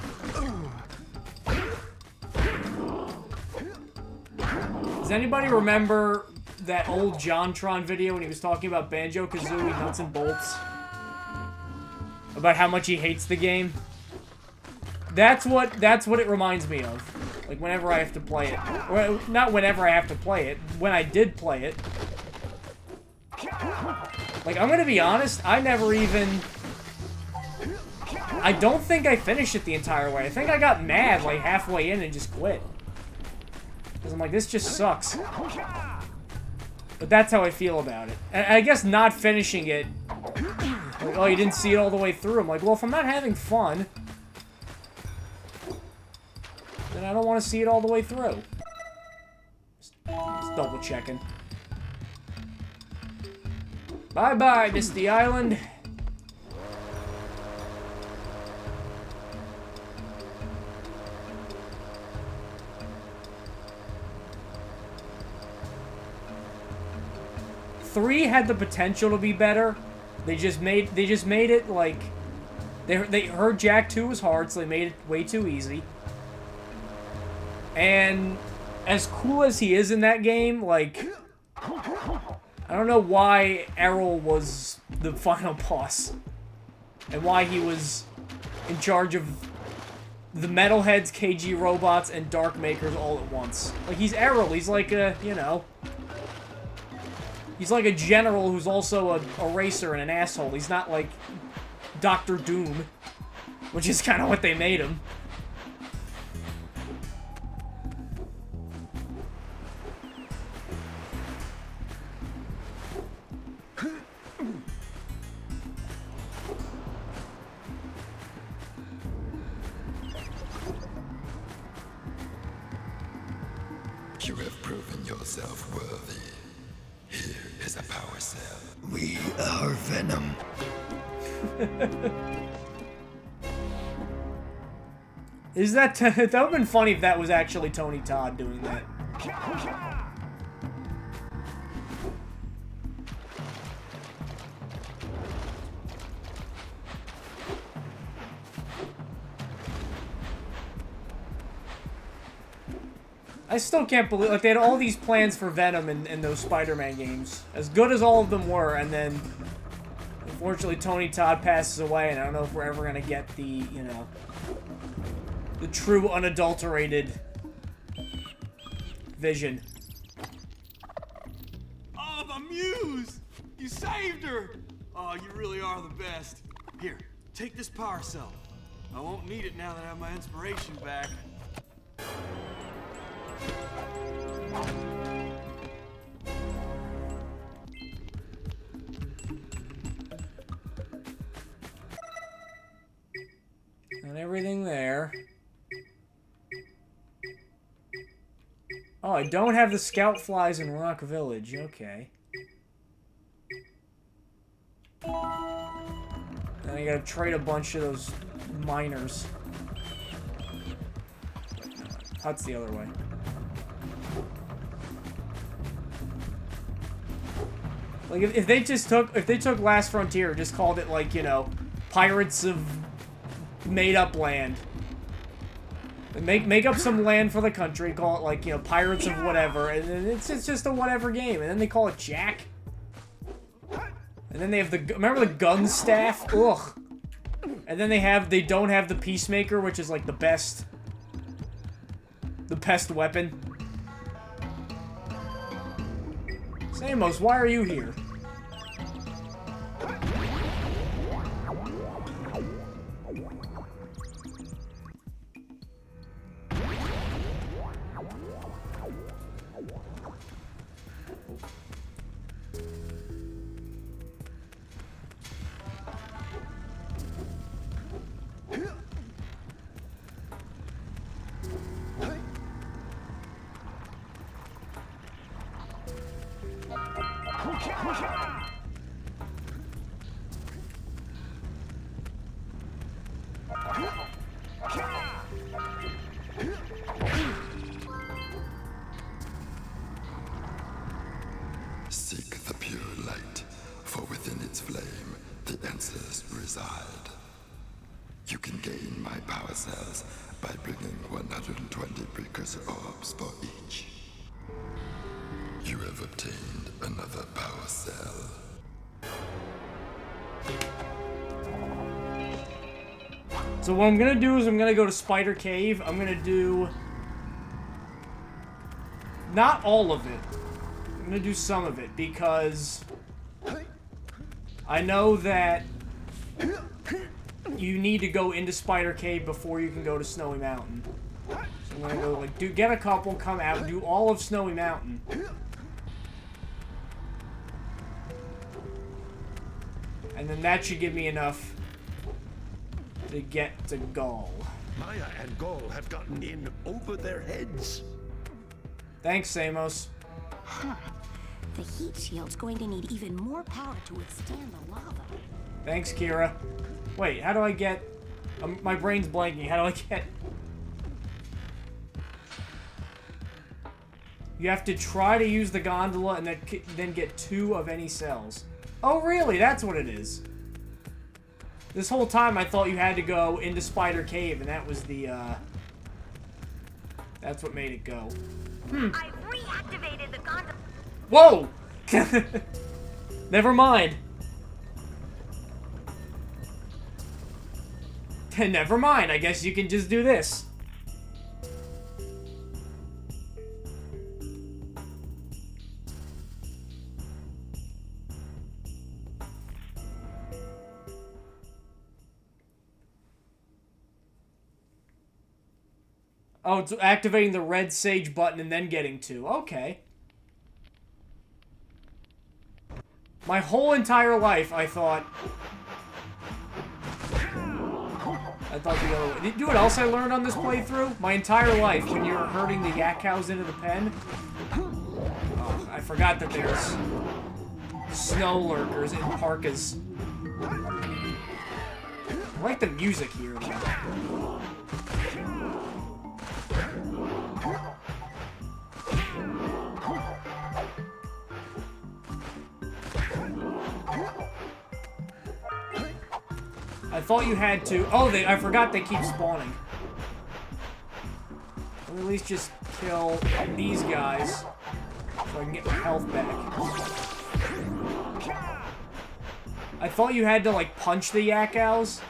Does anybody remember that old JonTron video when he was talking about Banjo-Kazooie nuts and bolts? About how much he hates the game? That's what it reminds me of. Like, whenever I have to play it. Well, not whenever I have to play it. When I did play it. Like, I'm gonna be honest, I never even... I don't think I finished it the entire way. I think I got mad, like, halfway in and just quit. Because I'm like, this just sucks. But that's how I feel about it. And I guess not finishing it... Like, oh, you didn't see it all the way through. I'm like, well, if I'm not having fun... then I don't want to see it all the way through. Just double checking. Bye-bye, Misty Island. Three had the potential to be better. They just made it like they heard Jak 2 was hard, so they made it way too easy. And as cool as he is in that game, like, I don't know why Errol was the final boss. And why he was in charge of the Metalheads, KG Robots, and Dark Makers all at once. Like, he's Errol. He's like a, you know... He's like a general who's also a racer and an asshole. He's not like Dr. Doom, which is kind of what they made him. You have proven yourself worthy. Here is a power cell. We are Venom. Is that... that would have been funny if that was actually Tony Todd doing that. I still can't believe, like, they had all these plans for Venom in those Spider-Man games. As good as all of them were, and then, unfortunately, Tony Todd passes away, and I don't know if we're ever gonna get the, you know, the true, unadulterated Vision. Oh, my muse! You saved her! Oh, you really are the best. Here, take this power cell. I won't need it now that I have my inspiration back. And everything there. Oh, I don't have the scout flies in Rock Village. Okay. And I gotta trade a bunch of those miners. That's the other way. Like, if they took Last Frontier, just called it, like, you know, Pirates of Made-Up Land. Make up some land for the country, call it, like, you know, Pirates of whatever, and then it's just a whatever game, and then they call it Jak. And then they have the, remember the gun staff? Ugh. And then they don't have the Peacemaker, which is, like, the best weapon. Samos, why are you here? Seek the pure light, for within its flame, the answers reside. You can gain my power cells by bringing 120 precursor orbs for each. You have obtained another power cell. So what I'm gonna do is I'm gonna go to Spider Cave. I'm gonna do... not all of it. I'm gonna do some of it, because... I know that... you need to go into Spider Cave before you can go to Snowy Mountain. So I'm gonna go, like, get a couple, come out, do all of Snowy Mountain. And then that should give me enough to get to Gaul. Maya and Gaul have gotten in over their heads. Thanks, Samos. Huh. The heat shield's going to need even more power to withstand the lava. Thanks, Kira. Wait, how do I get... my brain's blanking. How do I get... You have to try to use the gondola and then get 2 of any cells. Oh, really? That's what it is. This whole time I thought you had to go into Spider Cave, and that was the, that's what made it go. I've reactivated the gondola. Whoa! Never mind. Never mind. I guess you can just do this. Oh, it's activating the red sage button and then getting 2. Okay. My whole entire life, I thought the other way. You know what else I learned on this playthrough? My entire life, when you're herding the yak cows into the pen. Oh, I forgot that there's snow lurkers in parkas. I like the music here, though. I thought you had to... Oh, I forgot they keep spawning. Let me at least just kill these guys so I can get my health back. I thought you had to, like, punch the yak owls.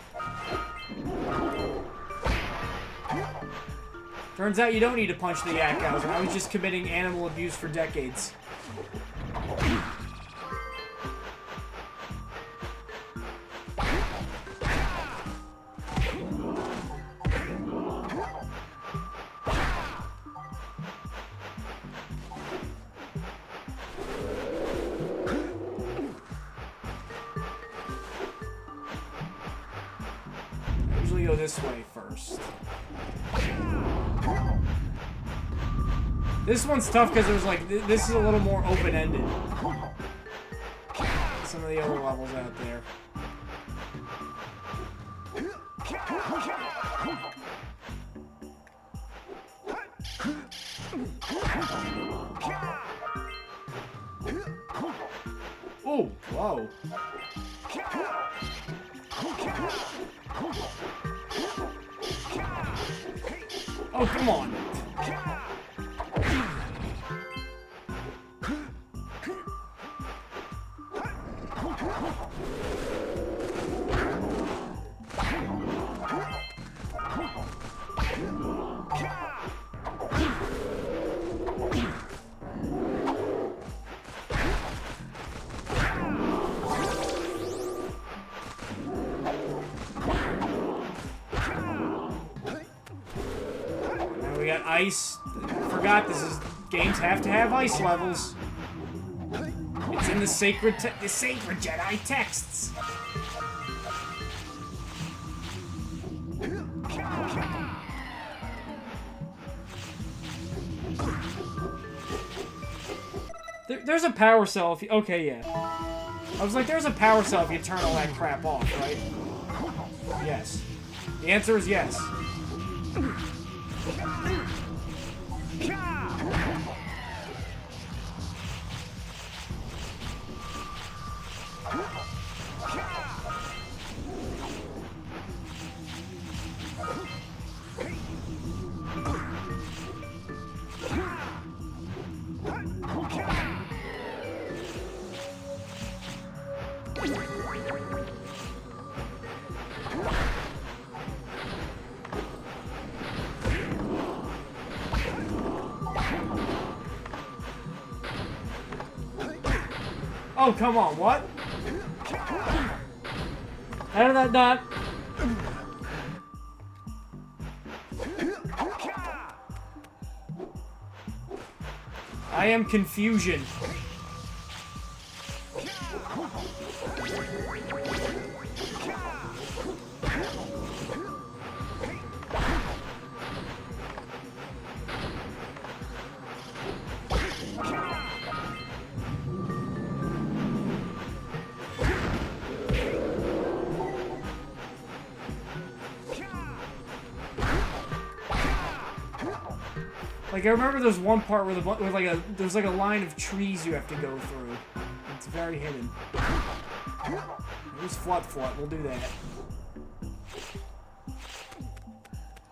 Turns out you don't need to punch the yak owls, and I was just committing animal abuse for decades. Go this way first. This one's tough because there's like this is a little more open-ended. Some of the other levels out there. Oh, whoa. Oh, come on. We got ice. Forgot games have to have ice levels. It's in the sacred Jedi texts. There's a power cell if you... Okay, yeah. I was like, there's a power cell if you turn all that crap off, right? Yes. The answer is yes. Oh, come on, what? How did that not... I am confusion. Like, I remember there's one part where there's like a line of trees you have to go through. It's very hidden. There's Flut. We'll do that.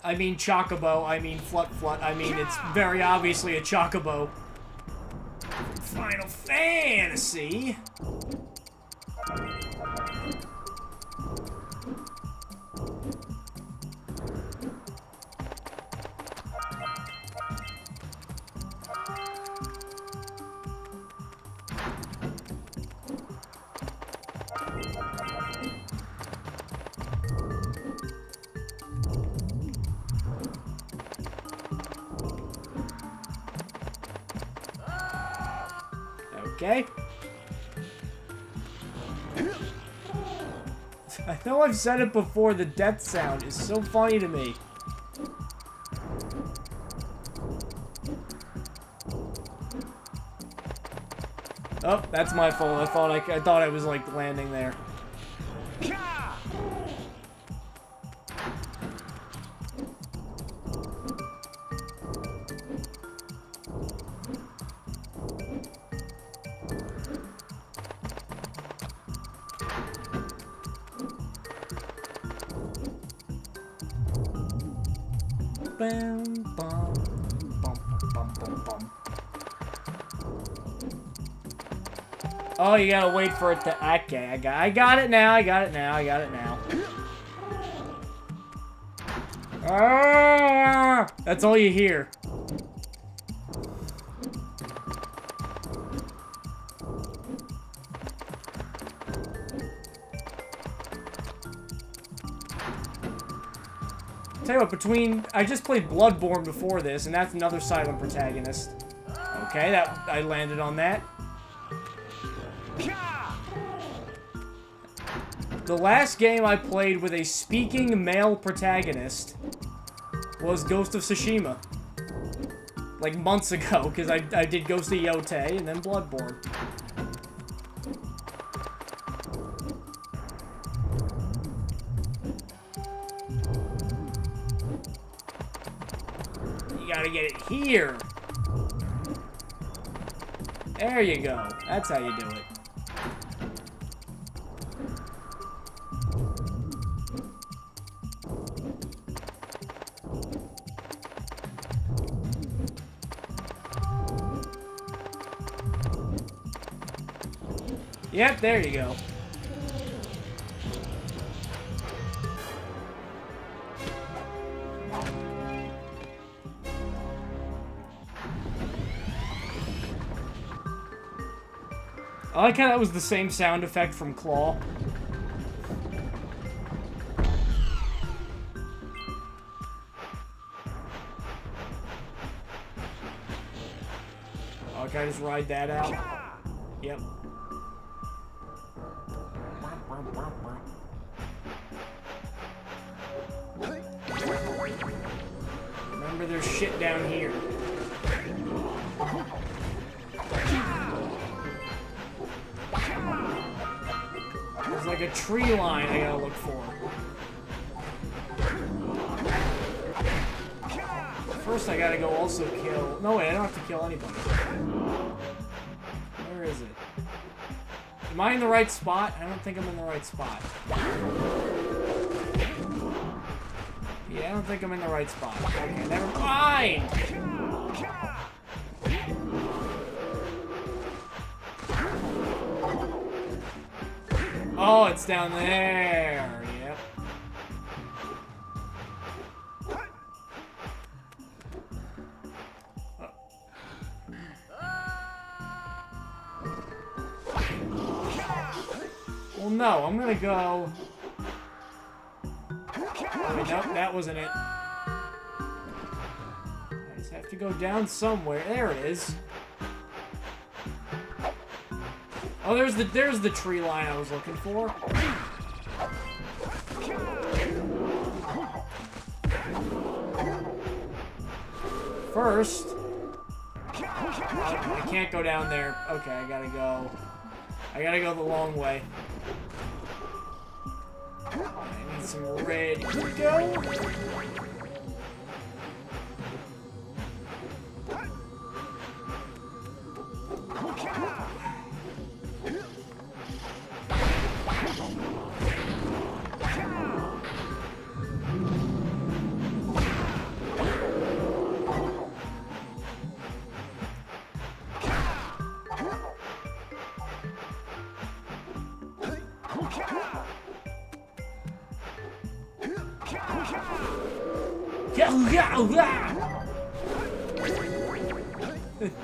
I mean Chocobo. I mean Flut. I mean, it's very obviously a Chocobo. Final Fantasy. Okay. I know I've said it before, the death sound is so funny to me. Oh, that's my fault. I thought I was like landing there. Oh, you gotta wait for it to... Okay, I got it now. Ah, that's all you hear. Tell you what, I just played Bloodborne before this, and that's another silent protagonist. Okay, I landed on that. The last game I played with a speaking male protagonist was Ghost of Tsushima. Like months ago, because I did Ghost of Yotei and then Bloodborne. You gotta get it here. There you go. That's how you do it. Yep, there you go. I like how that was the same sound effect from Claw. Oh, can I just ride that out? Yep. Remember, there's shit down here. There's like a tree line I gotta look for. First, I gotta go also kill... No, wait, I don't have to kill anybody. Where is it? Am I in the right spot? I don't think I'm in the right spot. Yeah, I don't think I'm in the right spot. Okay, never mind! Oh, it's down there. Yep. Well, no, I'm gonna go... Oh, wait, nope, that wasn't it. I just have to go down somewhere. There it is. Oh, there's the tree line I was looking for. First, I can't go down there. Okay, I gotta go the long way. I need some red. Here we go.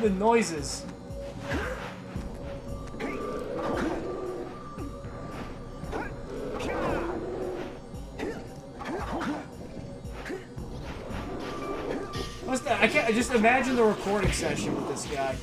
The noises. I can't. I just imagine the recording session with this guy.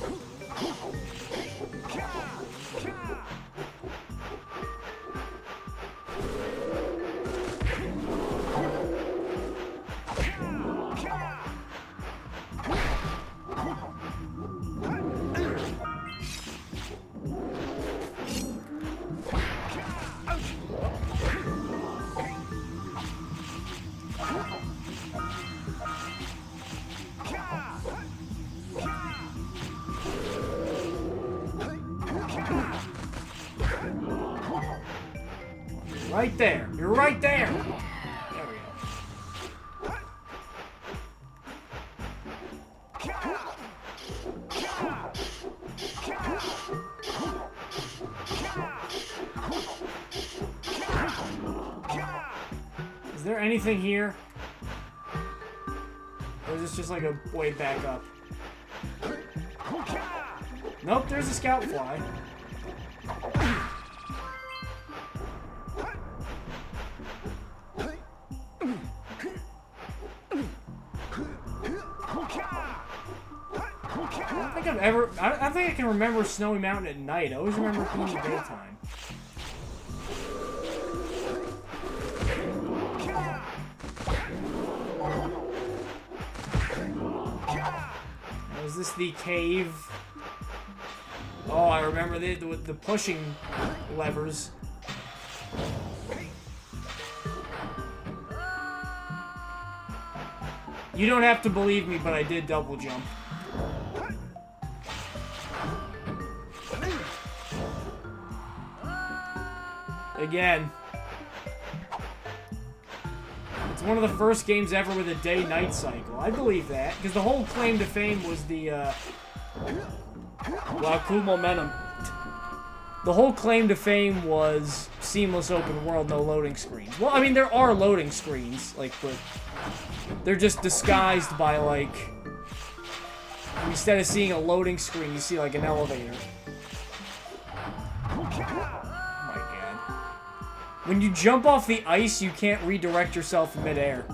Right there. You're right there. There we go. Is there anything here? Or is this just like a way back up? Nope, there's a scout fly. I don't think I can remember Snowy Mountain at night. I always remember it being in the daytime. Is this the cave? Oh, I remember the pushing levers. You don't have to believe me, but I did double jump. Again. It's one of the first games ever with a day-night cycle. I believe that, because the whole claim to fame was the, wow, cool momentum. The whole claim to fame was seamless open world, no loading screens. Well, I mean, there are loading screens, like, but they're just disguised by, like, instead of seeing a loading screen, you see, like, an elevator. Oh my god. When you jump off the ice, you can't redirect yourself in midair.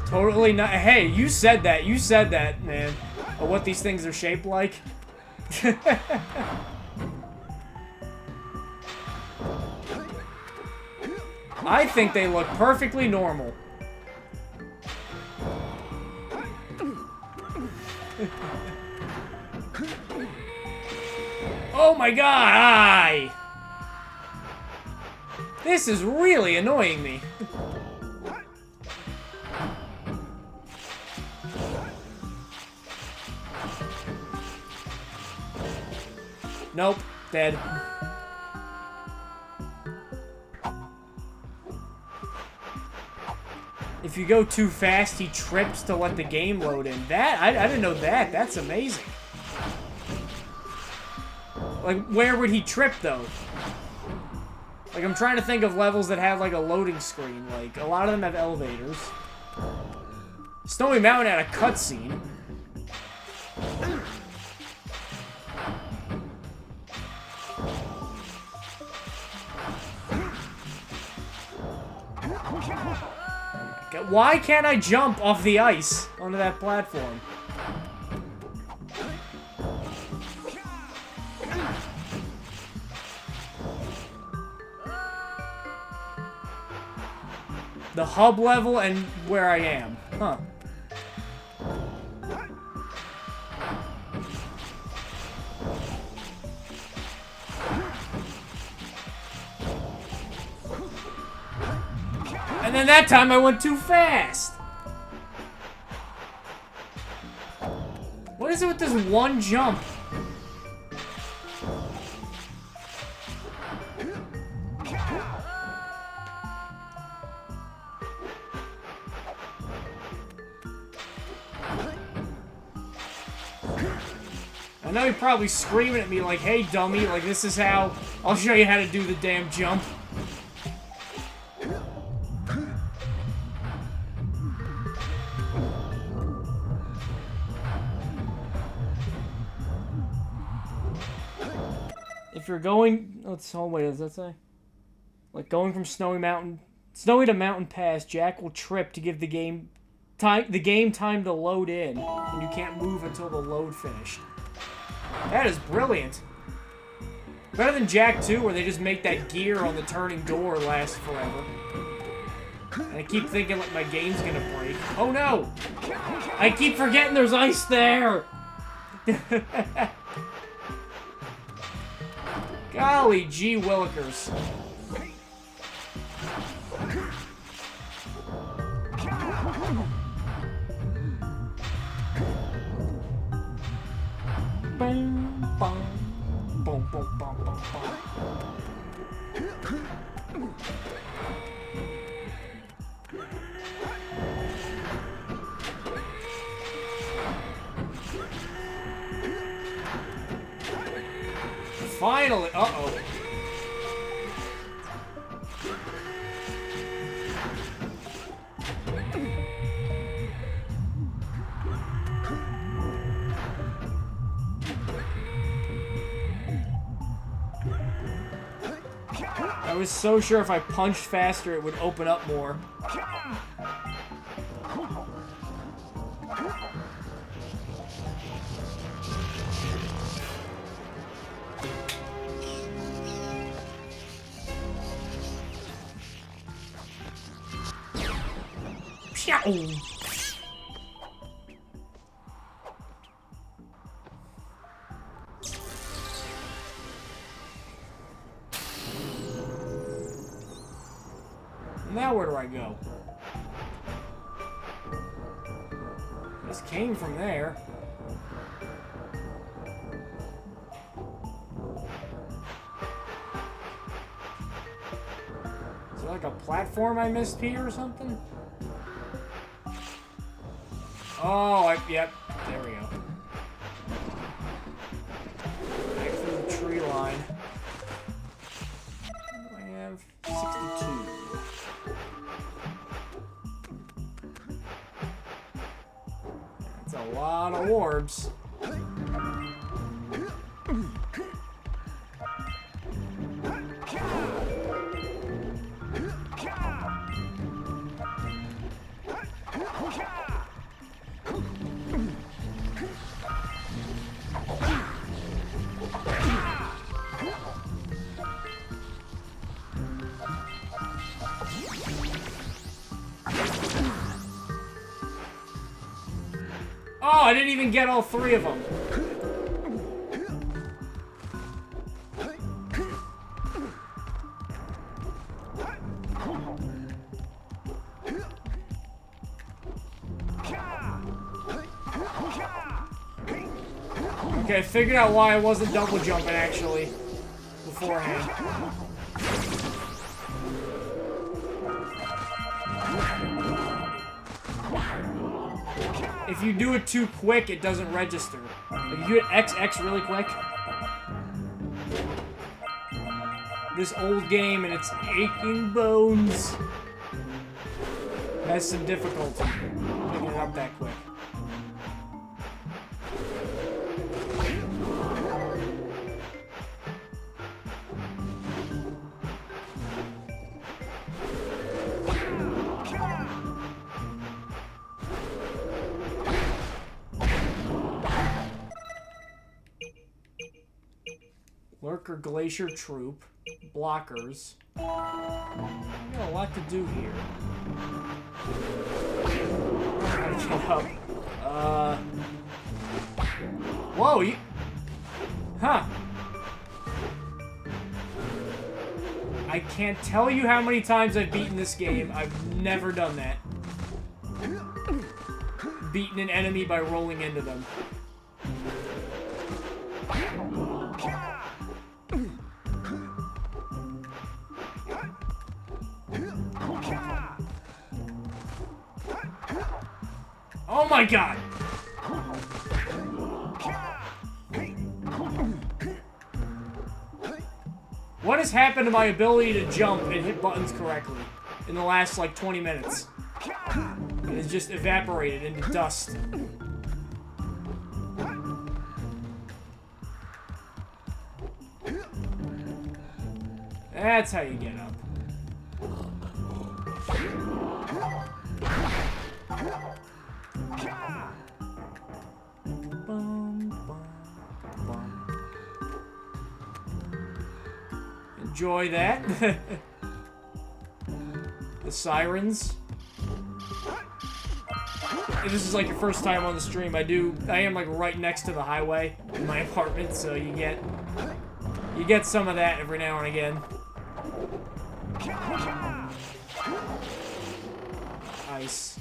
Totally not. Hey, you said that. You said that, man. Of what these things are shaped like. I think they look perfectly normal. Oh my god! This is really annoying me. Nope, dead. If you go too fast, he trips to let the game load in. That, I didn't know that. That's amazing. Like, where would he trip, though? Like, I'm trying to think of levels that have, like, a loading screen. Like, a lot of them have elevators. Snowy Mountain had a cutscene. Why can't I jump off the ice onto that platform? The hub level and where I am. Huh. And then that time I went too fast. What is it with this one jump? I know you're probably screaming at me like, hey dummy, like this is how, I'll show you how to do the damn jump. If you're going, oh wait, does that say? Like going from Snowy to Mountain Pass, Jack will trip to give the game time to load in, and you can't move until the load finished. That is brilliant. Better than Jak 2, where they just make that gear on the turning door last forever. And I keep thinking like my game's gonna break. Oh no! I keep forgetting there's ice there! Golly gee willikers. Bam, bam, boom, boom, bam, bam, bam. Finally, uh-oh. I was so sure if I punched faster, it would open up more. Now where do I go? This came from there. So like a platform I missed here or something? Oh, yep. There we go. Back through the tree line. I have 62. That's a lot of orbs. Oh, I didn't even get all three of them. Okay, I figured out why I wasn't double jumping actually beforehand. If you do it too quick, it doesn't register. If you hit XX really quick, this old game and its aching bones has some difficulty picking it up that quick. Lurker Glacier Troop, blockers. Got a lot to do here. Gotta get up. Whoa, you... Huh. I can't tell you how many times I've beaten this game. I've never done that. Beaten an enemy by rolling into them. Oh my god! What has happened to my ability to jump and hit buttons correctly in the last, like, 20 minutes? It has just evaporated into dust. That's how you get up. Enjoy that. The sirens. If this is like your first time on the stream, I am like right next to the highway in my apartment, so you get some of that every now and again. Ice.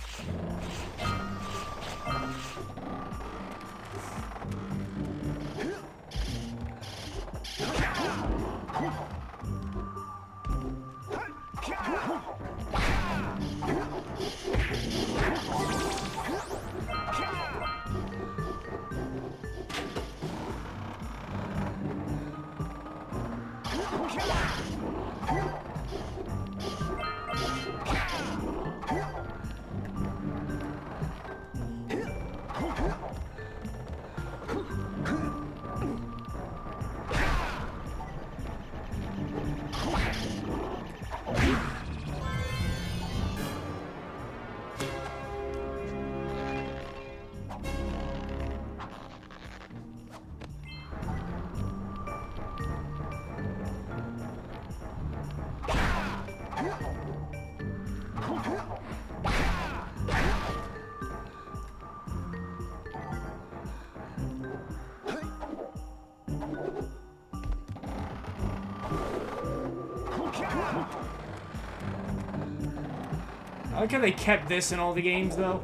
I like how they kept this in all the games, though.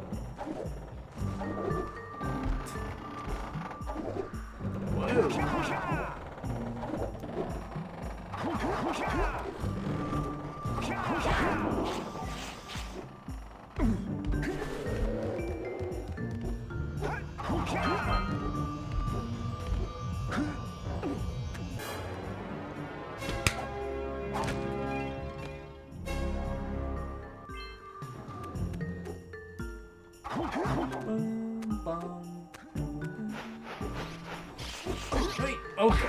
Whoa. Wait, okay.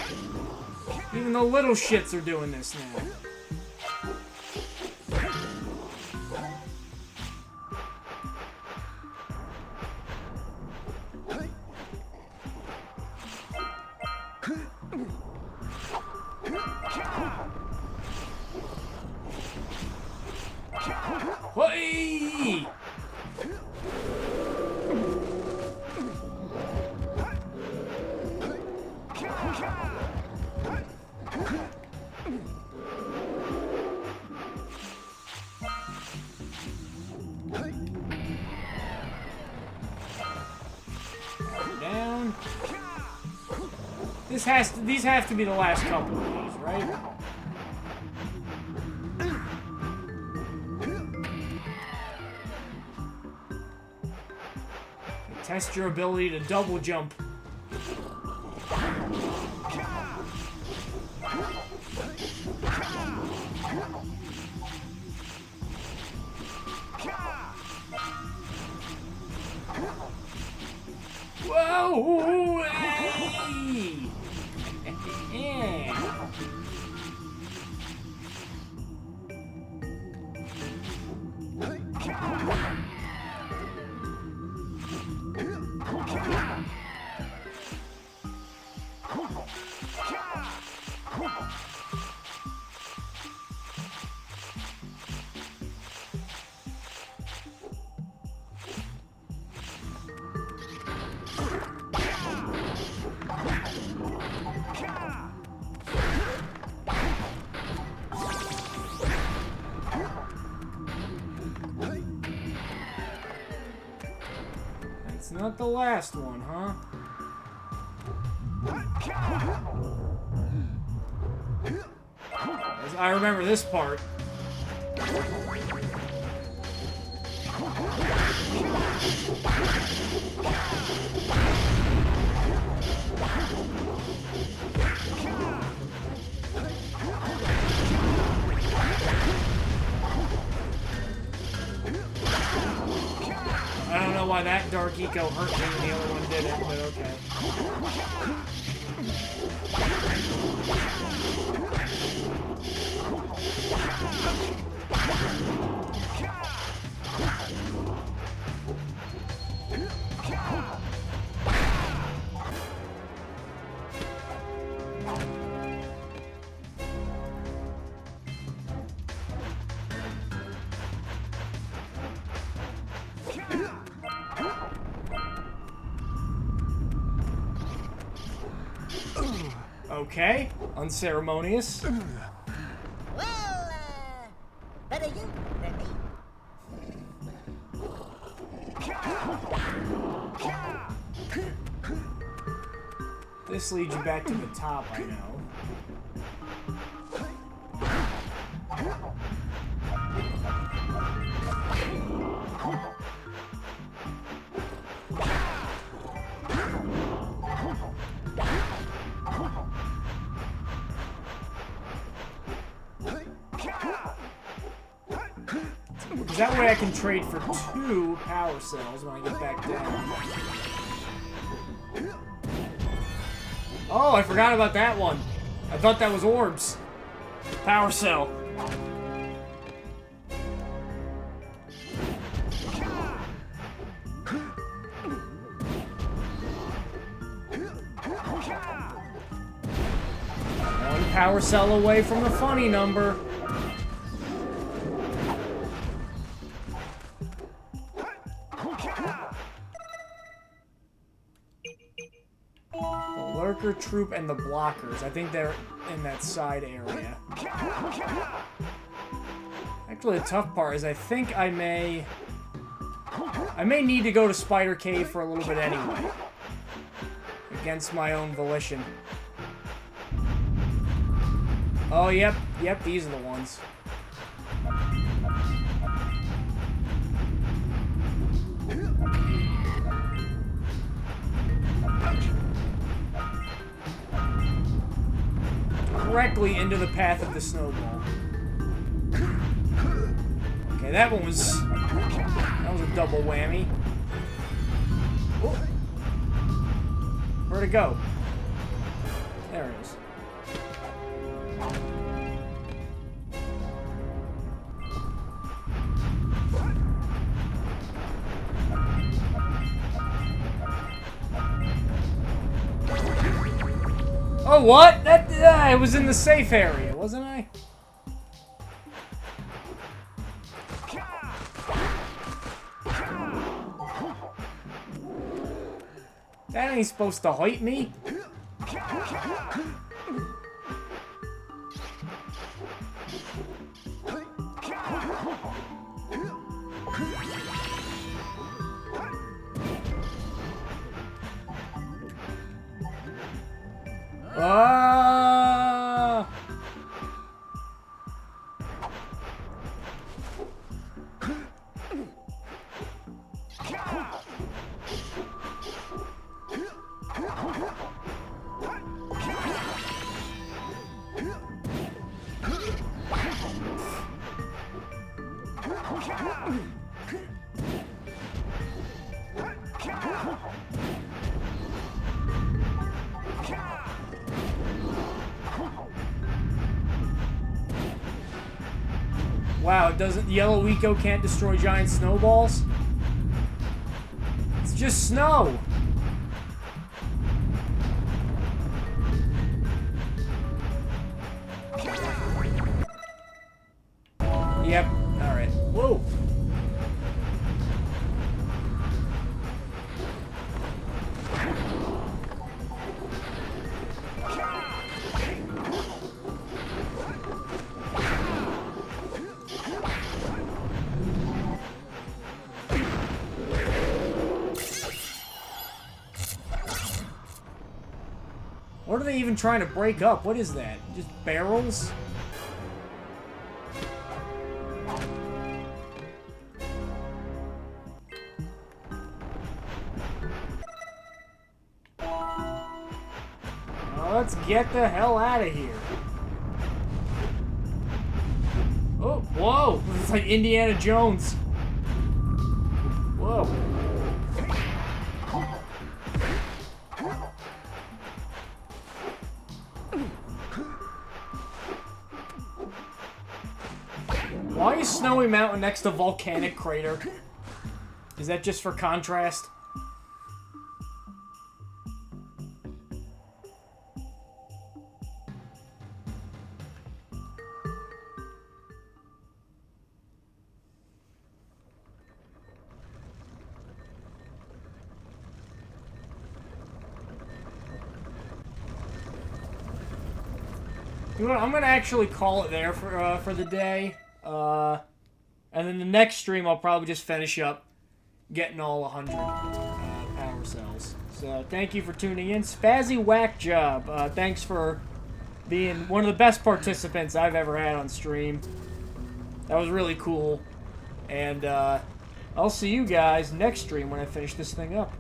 Even the little shits are doing this now. Whee! Down. These have to be the last couple of these, right? Test your ability to double jump. Whoa! Hey! That's not the last one, huh? I remember this part. I don't know why that Dark Eco hurt me and the other one didn't, but okay. Okay, unceremonious. Well, better you than me. This leads you back to the top, I know. That way I can trade for 2 power cells when I get back down. Oh, I forgot about that one. I thought that was orbs. Power cell. One power cell away from the funny number. Troop and the blockers. I think they're in that side area. Actually, the tough part is I think I may need to go to Spider Cave for a little bit anyway. Against my own volition. Oh, yep, these are the ones. directly into the path of the snowball. Okay, that was a double whammy. Oh. Where'd it go? There it is. Oh, what? That I was in the safe area, wasn't I? That ain't supposed to hurt me. Ah! Wow, it doesn't. Yellow Eco can't destroy giant snowballs? It's just snow. Yep. Alright. Whoa. What are they even trying to break up? What is that? Just barrels? Well, let's get the hell out of here. Oh, whoa! It's like Indiana Jones. Whoa. Why is Snowy Mountain next to Volcanic Crater? Is that just for contrast? You know what, I'm gonna actually call it there for the day. And then the next stream, I'll probably just finish up getting all 100 power cells. So, thank you for tuning in. Spazzy Whack Job, thanks for being one of the best participants I've ever had on stream. That was really cool. And, I'll see you guys next stream when I finish this thing up.